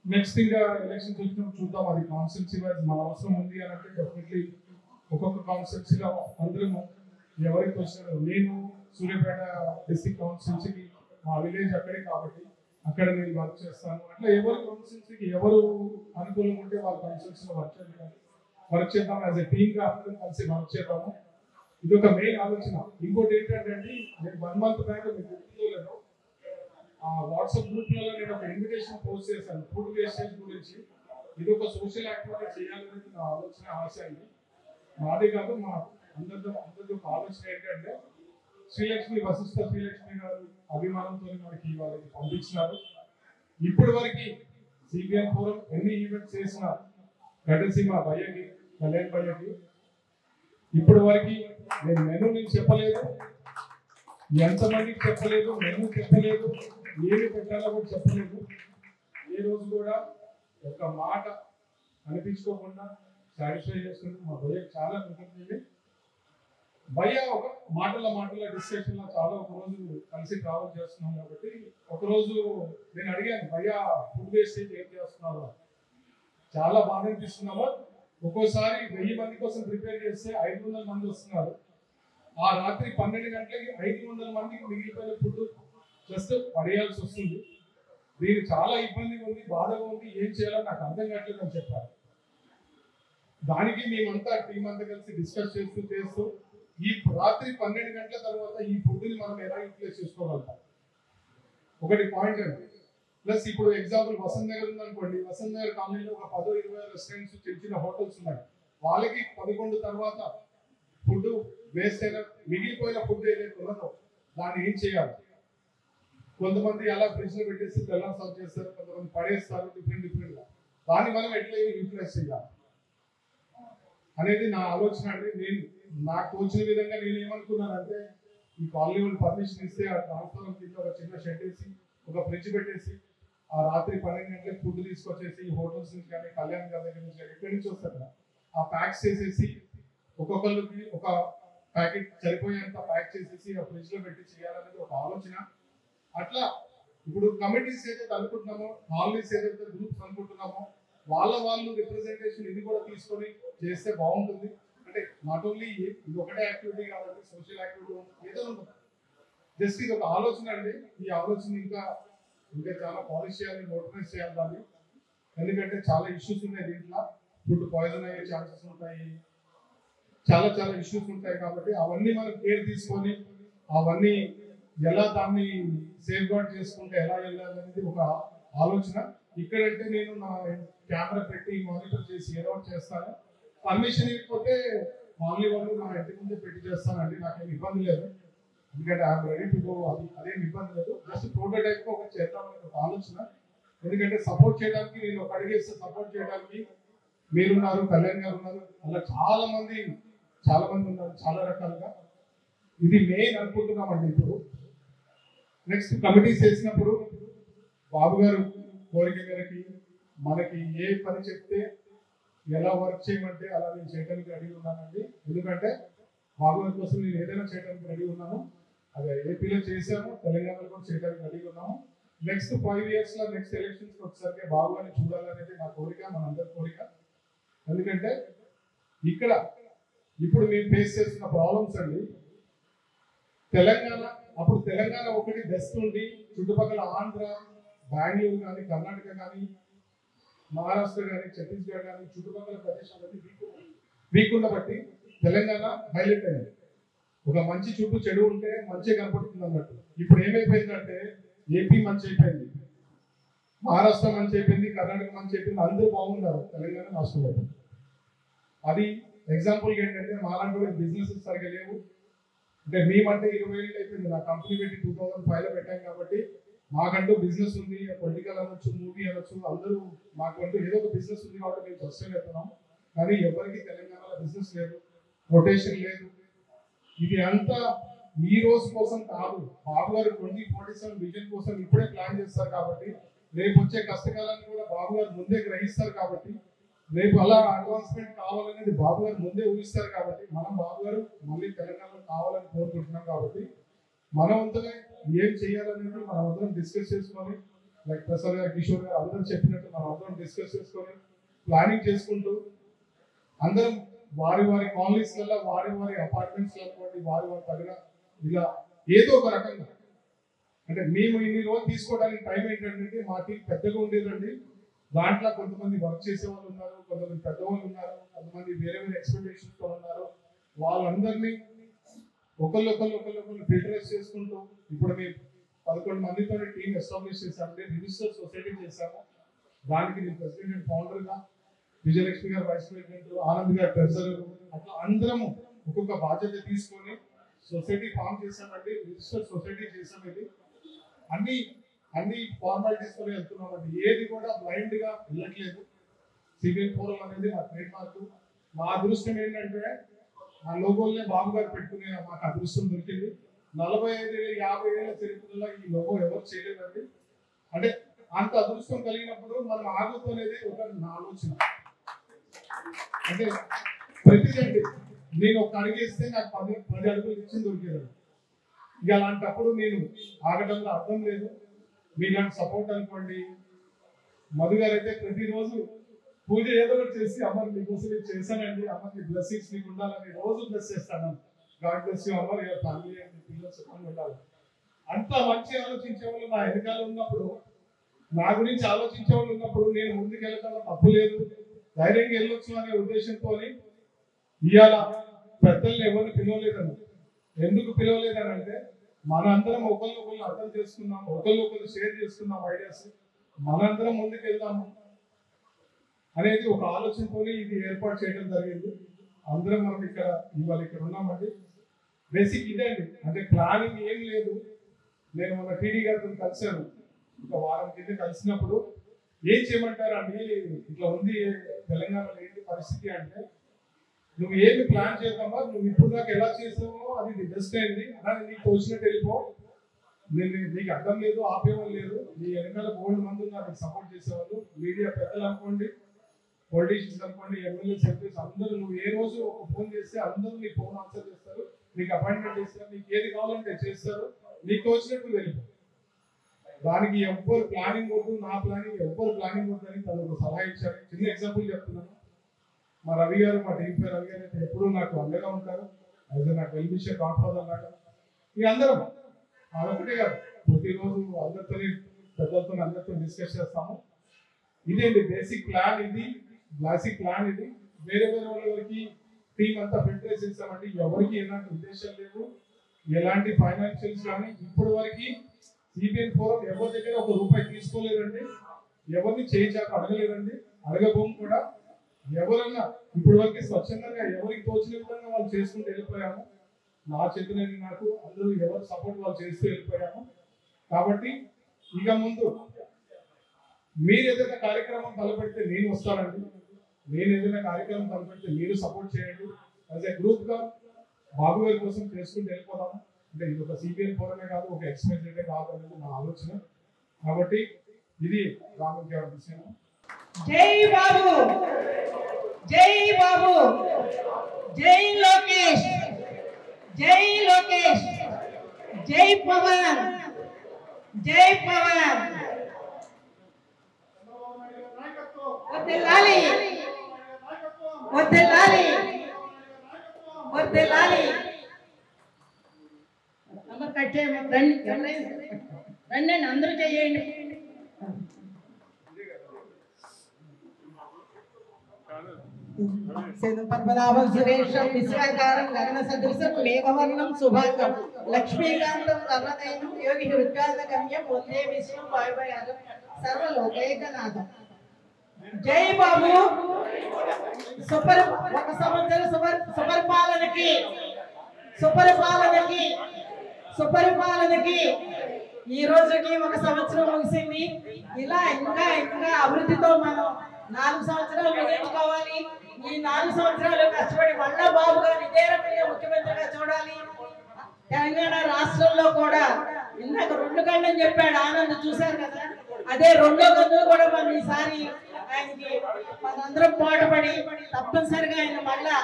నెక్స్ట్ ఇంకా ఎలక్షన్స్ వచ్చినప్పుడు చూద్దాం, అది కాన్స్టిట్యూన్సీ వైజ్ మన అవసరం ఉంది అని అంటే డెఫినెట్లీ ఒక్కొక్క కాన్స్టిట్యూన్సీలో అందరూ ఎవరికి వచ్చినారు. నేను సూర్యాపేట డిస్ట్రిక్ట్ కాన్స్టిట్యూన్సీకి మా విలేజ్ అక్కడే కాబట్టి అక్కడ నేను వర్క్ చేస్తాను. అట్లా ఎవరి కాన్స్టిట్యూన్సీకి ఎవరు అనుకూలంగా ఉంటే వాళ్ళ కాన్స్టిట్యూన్సీలో వర్క్ చేద్దాం. యాజ్ ఎ టీమ్ గా అందరం కలిసి వర్క్ చేద్దాము. ఇది ఒక మెయిన్ ఆలోచన. ఇంకోటి ఏంటంటే అండి, నేను 1 month బ్యాక్ మీకు గుర్తులేదు, ఆ వాట్సాప్ గ్రూప్ లో నేను ఒక ఇన్విటేషన్ పోస్ట్ చేశాను ఫుడ్ వేస్టేజ్ గురించి. ఇది ఒక సోషల్ యాక్టివిటీ చేయాలనేది నా ఆలోచన, ఆశ అండి. మాదే కాదు, మా అందరితో ఒక ఆలోచన ఏంటంటే వశిష్ఠ శ్రీలక్ష్మి గారు అభిమానంతో మనకి వాళ్ళకి పంపించినారు. ఇప్పటి వరకు సిబిఎన్ ఫోరం ఎన్ని ఈవెంట్స్ చేసినా కటసీమ భయ్యకి, కళ్యాణ్ భయ్యకి ఇప్పటి వరకు నేను మెనూ చెప్పలేదు, ఎంతమందికి చెప్పలేదు, మెనూ చెప్పలేదు, ఏమి పెట్టాలో కూడా చెప్పలేదు. ఏ రోజు కూడా ఒక మాట అనిపించుకోకుండా సాటిస్ఫై చేస్తుంది. మా భయ్యకి చాలా కృతజ్ఞతలు. భయ్య ఒక మాటల డిస్కషన్ లో చాలా ఒక రోజు కలిసి ట్రావెల్ చేస్తున్నాం కాబట్టి ఒకరోజు నేను అడిగాను, భయ్య ఫుడ్ వేస్టేజ్ ఏం చేస్తున్నారు, చాలా బాధ అనిపిస్తున్నామా, ఒక్కోసారి 1000 మంది కోసం ప్రిపేర్ చేస్తే 500 మంది వస్తున్నారు, ఆ రాత్రి 12 గంటలకి 500 మందికి మిగిలిపోయిన ఫుడ్ జస్ట్ పడేయాల్సి వస్తుంది, దీనికి చాలా ఇబ్బందిగా ఉంది, బాధగా ఉంది, ఏం చేయాలో నాకు అర్థం కావట్లేదు అని చెప్పారు. దానికి మేమంతా టీం అంతా కలిసి డిస్కస్ చేస్తూ ఈ రాత్రి 12 గంటల తర్వాత ఈ ఫుడ్ ని మనం ఎలా యూటిలైజ్ చేసుకోగలుగుతాం ఒకటి పాయింట్ అండి. ప్లస్ ఇప్పుడు ఎగ్జాంపుల్ వసంత్ నగర్ ఉందనుకోండి, వసంత్ నగర్ కాలనీలో ఒక 10-20 రెస్టారెంట్స్ చిన్న హోటల్స్ ఉన్నాయి. వాళ్ళకి 11 తర్వాత ఫుడ్ వేస్ట్ అయిన మిగిలిపోయిన ఫుడ్ ఏదైతే ఉన్నదో దాన్ని ఏం చేయాలి? కొంతమంది అలా ఫ్రిడ్జ్ లో పెట్టేసి తెల్లారి సర్వ్ చేస్తారు, కొంతమంది పడేస్తారు డిఫరెంట్ గా. దాన్ని మనం ఎట్లా యూటిలైజ్ చేయాలి అనేది నా ఆలోచన అండి. నేను నాకు తోచిన విధంగా నేను ఏమనుకున్నానంటే, ఈ కాలనీ వాళ్ళు పర్మిషన్ ఇస్తే ఆ ట్రాన్స్ఫార్మర్ కింద ఒక చిన్న షెడ్ వేసి ఒక ఫ్రిడ్జ్ పెట్టేసి ఆ రాత్రి 12 గంటలకు ఫుడ్ తీసుకొచ్చేసి హోటల్స్ నుంచి కానీ కళ్యాణ్ గారి దగ్గర నుంచి ఎక్కడి నుంచి వస్తారు కదా ఆ ప్యాక్స్ చేసేసి ఒక్కొక్కరికి ఒక ప్యాకెట్ సరిపోయేంత ప్యాక్ చేసేసి ఆ ఫ్రిడ్జ్ లో పెట్టి చేయాలనేది ఒక ఆలోచన. అట్లా ఇప్పుడు కమిటీస్ ఏదైతే అనుకుంటున్నామో, కాలనీస్ ఏదైతే గ్రూప్స్ అనుకుంటున్నామో వాళ్ళు రిప్రజెంటేషన్ ఇది కూడా తీసుకొని చేస్తే బాగుంటుంది. అంటే నాట్ ఓన్లీ ఇది ఒకటే యాక్టివిటీ కాబట్టి సోషల్ యాక్టివిటీ ఏదో ఉంటుంది, జస్ట్ ఇది ఒక ఆలోచన అండి. ఈ ఆలోచన ఇంకా చాలా పాలిష్ చేయాలి, మోటివేట్ చేయాలి దాన్ని. ఎందుకంటే చాలా ఇష్యూస్ ఉన్నాయి దీంట్లో, ఫుడ్ పాయిజన్ అయ్యే ఛాన్సెస్ ఉంటాయి, చాలా ఇష్యూస్ ఉంటాయి. కాబట్టి అవన్నీ మనం కేర్ తీసుకొని అవన్నీ ఎలా దాన్ని సేఫ్ గార్డ్ చేసుకుంటే ఎలా వెళ్ళాలనేది ఒక ఆలోచన. ఇక్కడంటే నేను నా కెమెరా పెట్టి మానిటర్ చేసి ఏదో చేస్తాను. పర్మిషన్ ఇవ్వకపోతే ఓన్లీ వాళ్ళు నా ఇంటి ముందే పెట్టి చేస్తానండి, నాకేం ఇబ్బంది లేదు. ఎందుకంటే ఐఎమ్ రెడీ టు గో, అదేం ఇబ్బంది లేదు. జస్ట్ ప్రోటోటైప్ ఒక చేద్దామని ఒక ఆలోచన. ఎందుకంటే సపోర్ట్ చేయడానికి నేను ఒక అడిగేస్తే సపోర్ట్ చేయడానికి మీరున్నారు, కళ్యాణ్ గారు ఉన్నారు, అలా చాలా మంది ఉన్నారు, చాలా రకాలుగా. ఇది మెయిన్ అనుకుంటున్నామండి. ఇప్పుడు నెక్స్ట్ కమిటీస్ చేసినప్పుడు బాబు గారు కోరిక మేరకి మనకి ఏ పని చెప్తే ఎలా వర్క్ చేయమంటే అలా నేను చేయడానికి రెడీ ఉన్నానండి. ఎందుకంటే బాబు గారి కోసం నేను ఏదైనా చేయడానికి రెడీ ఉన్నాను. అదే ఏపీలో చేశాము, తెలంగాణలో కూడా చేయడానికి రెడీ ఉన్నాము. నెక్స్ట్ 5 years లో నెక్స్ట్ ఎలక్షన్స్ వచ్చేసరికి బాబు గారిని చూడాలనేది నా కోరిక, మనందరి కోరిక. ఎందుకంటే ఇక్కడ ఇప్పుడు మేము ఫేస్ చేస్తున్న ప్రాబ్లమ్స్ అండి, తెలంగాణ ఒకటి బెస్ట్ ఉంది, చుట్టుపక్కల ఆంధ్ర, బెంగళూరు కానీ, కర్ణాటక కానీ, మహారాష్ట్ర కానీ, ఛత్తీస్గఢ్ కానీ చుట్టుపక్కల ప్రదేశాలన్నీ వీక్. వీకున్న బట్టి తెలంగాణ హైలైట్ అయింది. ఒక మంచి చుట్టూ చెడు ఉంటే మంచిగా కనపడుతుంది అన్నట్టు. ఇప్పుడు ఏమైపోయిందంటే ఏపీ మంచి అయిపోయింది, మహారాష్ట్ర మంచి అయిపోయింది, కర్ణాటక మంచి అయిపోయింది, అందరూ బాగున్నారు, తెలంగాణ రాష్ట్రంలో. అది ఎగ్జాంపుల్కి ఏంటంటే మాలాంటి బిజినెసెస్ సరిగ్గా లేవు. అంటే మేమంటే 20 ఏళ్ళు అయిపోయింది, నా కంపెనీ పెట్టి 2005లో పెట్టాం కాబట్టి మాకంటూ బిజినెస్ ఉంది, పొలిటికల్ అనొచ్చు, మూవీ అనొచ్చు, అందరూ మాకంటూ ఏదో ఒక బిజినెస్ ఉంది కాబట్టి మేము సస్టైన్ అవుతున్నాం. కానీ ఎవరికి తెలంగాణలో బిజినెస్ లేదు, రొటేషన్ లేదు. ఇది అంతా ఈ రోజు కోసం కాదు, బాబు గారు 2047 విజన్ కోసం ఇప్పుడే ప్లాన్ చేస్తారు కాబట్టి రేపు వచ్చే కష్టకాలాన్ని కూడా బాబు గారు ముందే గ్రహిస్తారు కాబట్టి రేపు అలా అడ్వాన్స్మెంట్ కావాలనేది బాబు గారు ముందే ఊహిస్తారు కాబట్టి మనం బాబు గారు మళ్ళీ తెలంగాణలో కావాలని కోరుకుంటున్నాం. కాబట్టి మనం అంతగా ఏం చేయాలనేది మనం అందరం డిస్కస్ చేసుకొని, లైక్ ప్రసాద్ గారు, కిషోర్ గారు అందరూ చెప్పినట్టు మనం అందరం డిస్కస్ చేసుకొని ప్లానింగ్ చేసుకుంటూ అందరం వారి వారి కాలనీస్లలో, వారి వారి అపార్ట్మెంట్స్లో, వారి వారి తగిన ఇలా ఏదో ఒక రకంగా, అంటే మేము ఇన్ని రోజులు తీసుకోవడానికి టైం ఏంటంటే మా టీం పెద్దగా ఉండేదండి. దాంట్లో కొంతమంది వర్క్ చేసే వాళ్ళు ఉన్నారు, కొంతమంది పెద్దవాళ్ళు ఉన్నారు, కొంతమంది వేరే వేరే ఎక్స్పెక్టేషన్స్తో ఉన్నారు. వాళ్ళందరినీ ఒకళ్ళు ఫిల్టరైజ్ చేసుకుంటూ ఇప్పుడు మేము 11 మందితో టీం ఎస్టాబ్లిష్ చేశామంటే రిజిస్టర్ సొసైటీ చేశాము. దానికి నేను ప్రెసిడెంట్ అండ్ ఫౌండర్గా, విజయలక్ష్మి గారు వైస్ ప్రెసిడెంట్, ఆనంద్ గారు ట్రెజరర్, అట్లా అందరము ఒక్కొక్క బాధ్యత తీసుకొని సొసైటీ ఫామ్ చేశామండి. రిజిస్టర్ సొసైటీ చేసాం. ఇది అన్ని ఫార్మాలిటీస్ తో వెళ్తున్నామండి. ఏది కూడా బ్లైండ్ గా వెళ్ళట్లేదు. సిబిఎన్ ఫోరం అనేది మా ట్రేడ్ మార్క్. మా అదృష్టం ఏంటంటే ఆ లోగోల్నే బాబు గారు పెట్టుకునే మాకు అదృష్టం దొరికింది. 45-50 ఏళ్ల చరిత్రలో ఈ లోగో ఎవరు చేయలేదండి. అంటే అంత అదృష్టం కలిగినప్పుడు మనం ఆగుతునేది ఒక ఆలోచన. అంటే ప్రతిదండి నేను ఒక అడుగు వేస్తే నాకు 10 అడుగులు ఇచ్చింది దొరికేదండి. ఇక అలాంటప్పుడు నేను ఆగడంలో అర్థం లేదు. మీలాంటి సపోర్ట్ అనుకోండి. మధు గారు అయితే ప్రతిరోజు పూజ ఏదో ఒకటి చేసి అమ్మ మీకోసం చేశానండి, అమ్మ మీ బ్లెస్సింగ్స్ మీకు ఉండాలని రోజు బ్లెస్ చేస్తాను. గాడ్ బ్లెస్ యూ అమ్మ, యువర్ ఫ్యామిలీ అండ్ పిల్లలు సుఖంగా ఉండాలి. అంత మంచి ఆలోచించే వాళ్ళు నా వెనకాల ఉన్నప్పుడు, నా గురించి ఆలోచించే వాళ్ళు ఉన్నప్పుడు నేను ముందుకు వెళ్ళటంలో తప్పు లేదు, ధైర్యంగా వెళ్ళొచ్చు అనే ఉద్దేశంతో ఇవాళ పెద్దల్ని ఎవరిని పిలవలేదని. ఎందుకు పిలవలేదని అంటే మనందరం ఒకరినొకరు అర్థం చేసుకున్నాం, ఒకరినొకరు షేర్ చేసుకున్నాం ఐడియాస్, మనందరం ముందుకు వెళ్దాము అనేది ఒక ఆలోచనతో ఇది ఏర్పాటు చేయడం జరిగింది. అందరం మనం ఇవాళ ఇక్కడ ఉన్నామండి. బేసిక్ ఇదే అండి, అంటే ప్లానింగ్ ఏం లేదు. నేను మన టీడీ గారితో కలిశాను, ఒక వారం కింద కలిసినప్పుడు ఏం చేయమంటారు అండి, ఇట్లా ఉంది తెలంగాణలో ఏంటి పరిస్థితి అంటే, నువ్వు ఏమి ప్లాన్ చేద్దామా, నువ్వు ఇప్పుడు దాకా ఎలా చేసావో అది బెస్ట్ అయింది, అలానే నీకు తోచినట్టు వెళ్ళిపో, నీకు అర్థం లేదు, ఆపేవాళ్ళు లేదు, నీ వెనకాల గోల్డ్ మంది ఉన్నారు నీకు సపోర్ట్ చేసేవాళ్ళు, మీడియా పెద్దలు అనుకోండి, పొలిటీషియన్స్ అనుకోండి, ఎమ్మెల్యే సెక్రటరీస్ అందరూ, నువ్వు ఏ రోజు ఒక ఫోన్ చేస్తే అందరూ నీ ఫోన్ ఆన్సర్ చేస్తారు, నీకు అపాయింట్మెంట్ చేస్తారు, నీకు ఏది కావాలంటే చేస్తారు, నీకు తోచినట్టు వెళ్ళిపో. దానికి ఎవ్వరు ప్లానింగ్ వద్దు, నా ప్లానింగ్ ఎవ్వరు ప్లానింగ్ వద్దు అని తను ఒక సలహా ఇచ్చారు. చిన్న ఎగ్జాంపుల్ చెప్తున్నాను. మా రవి గారు, మా టీం పేరు రవి గారు అయితే ఎప్పుడూ నాకు అండగా ఉంటారు. అయితే నాకు వెల్విషర్ గాడ్ ఫాదర్ లాగా. ఇక అందరం అదొకటే కాదు, ప్రతిరోజు అందరితో పెద్దలతో అందరితో డిస్కస్ చేస్తాము. ఇదేంటి బేసిక్ ప్లాన్, ఇది బేసిక్ ప్లాన్. ఇది వేరే వేరే వాళ్ళకి టీం అంతా ఫిల్టర్ చేస్తామండి. ఎవరికి ఎలాంటి ఉద్దేశం లేవు, ఎలాంటి ఫైనాన్షియల్స్ కానీ ఇప్పటి వరకు సిబిఎన్ ఫోరం ఎవరి దగ్గర ₹1 తీసుకోలేదండి, ఎవరిని చేయించాక అడగలేదండి, అడగబోం కూడా. ఎవరన్నా ఇప్పుడు వరకు స్వచ్ఛందంగా ఎవరికి తోచిన విధంగా వాళ్ళు చేసుకుంటూ వెళ్ళిపోయాము. నా చేతులని నాకు అందరూ ఎవరు సపోర్ట్ వాళ్ళు చేస్తూ వెళ్ళిపోయాము. కాబట్టి ఇక ముందు మీరు ఏదైనా కార్యక్రమం తలపెడితే నేను వస్తానండి, నేను ఏదైనా కార్యక్రమం తలపెడితే మీరు సపోర్ట్ చేయండి. యాజ్ ఎ గ్రూప్గా బాబు గారి కోసం చేసుకుంటూ వెళ్ళిపోదాము. అంటే ఇది ఒక సిబిఎన్ ఫోరమే కాదు, ఒక ఎక్స్పెరిమెంటే కాదు అనేది నా ఆలోచన. కాబట్టి ఇది రామకి విషయం. జై బాబు, జై బాబు, జై లోకేష్, జై లోకేష్, జై పవన్, జై పవన్. వద్దెలాలి, వద్దెలాలి, వద్దెలాలి. అమ్మ కట్ చేయమని రండి, రండి అందరూ చేయండి. పద్మనాభం సురేషం విశ్వాకారం గగన సదృశం మేఘవర్ణం శుభాంగం లక్ష్మీకాంతం కర్ణదయనం యోగి హృద్గాదగమ్యం వందే విశ్వం వాయువయాగం సర్వలోకైకనాథం. జై బాబు. ఒక సంవత్సరం సుపరిపాలనకి ఈ రోజుకి ఒక సంవత్సరం ముగిసింది. ఇలా ఇంకా అభివృద్ధితో మనం 4 సంవత్సరాలు ముగించుకోవాలి. ఈ 4 సంవత్సరాలు కష్టపడి మళ్ళా బాబు గారు ఇదే రకంగా ముఖ్యమంత్రిగా చూడాలి. తెలంగాణ రాష్ట్రంలో కూడా ఇందాక 2 కళ్ళు అని చెప్పాడు ఆనంద్, చూశారు కదా, అదే 2వ కన్ను కూడా మనం ఈసారి ఆయనకి మనందరం పాటుపడి తప్పనిసరిగా ఆయన మళ్ళా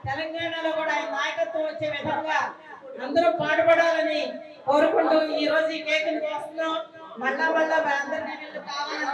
తెలంగాణలో కూడా ఆయన నాయకత్వం వచ్చే విధంగా అందరూ పాటుపడాలని కోరుకుంటూ ఈ రోజు ఈ కేకుని చేస్తున్నాం. మళ్ళా అందరికీ కావాలని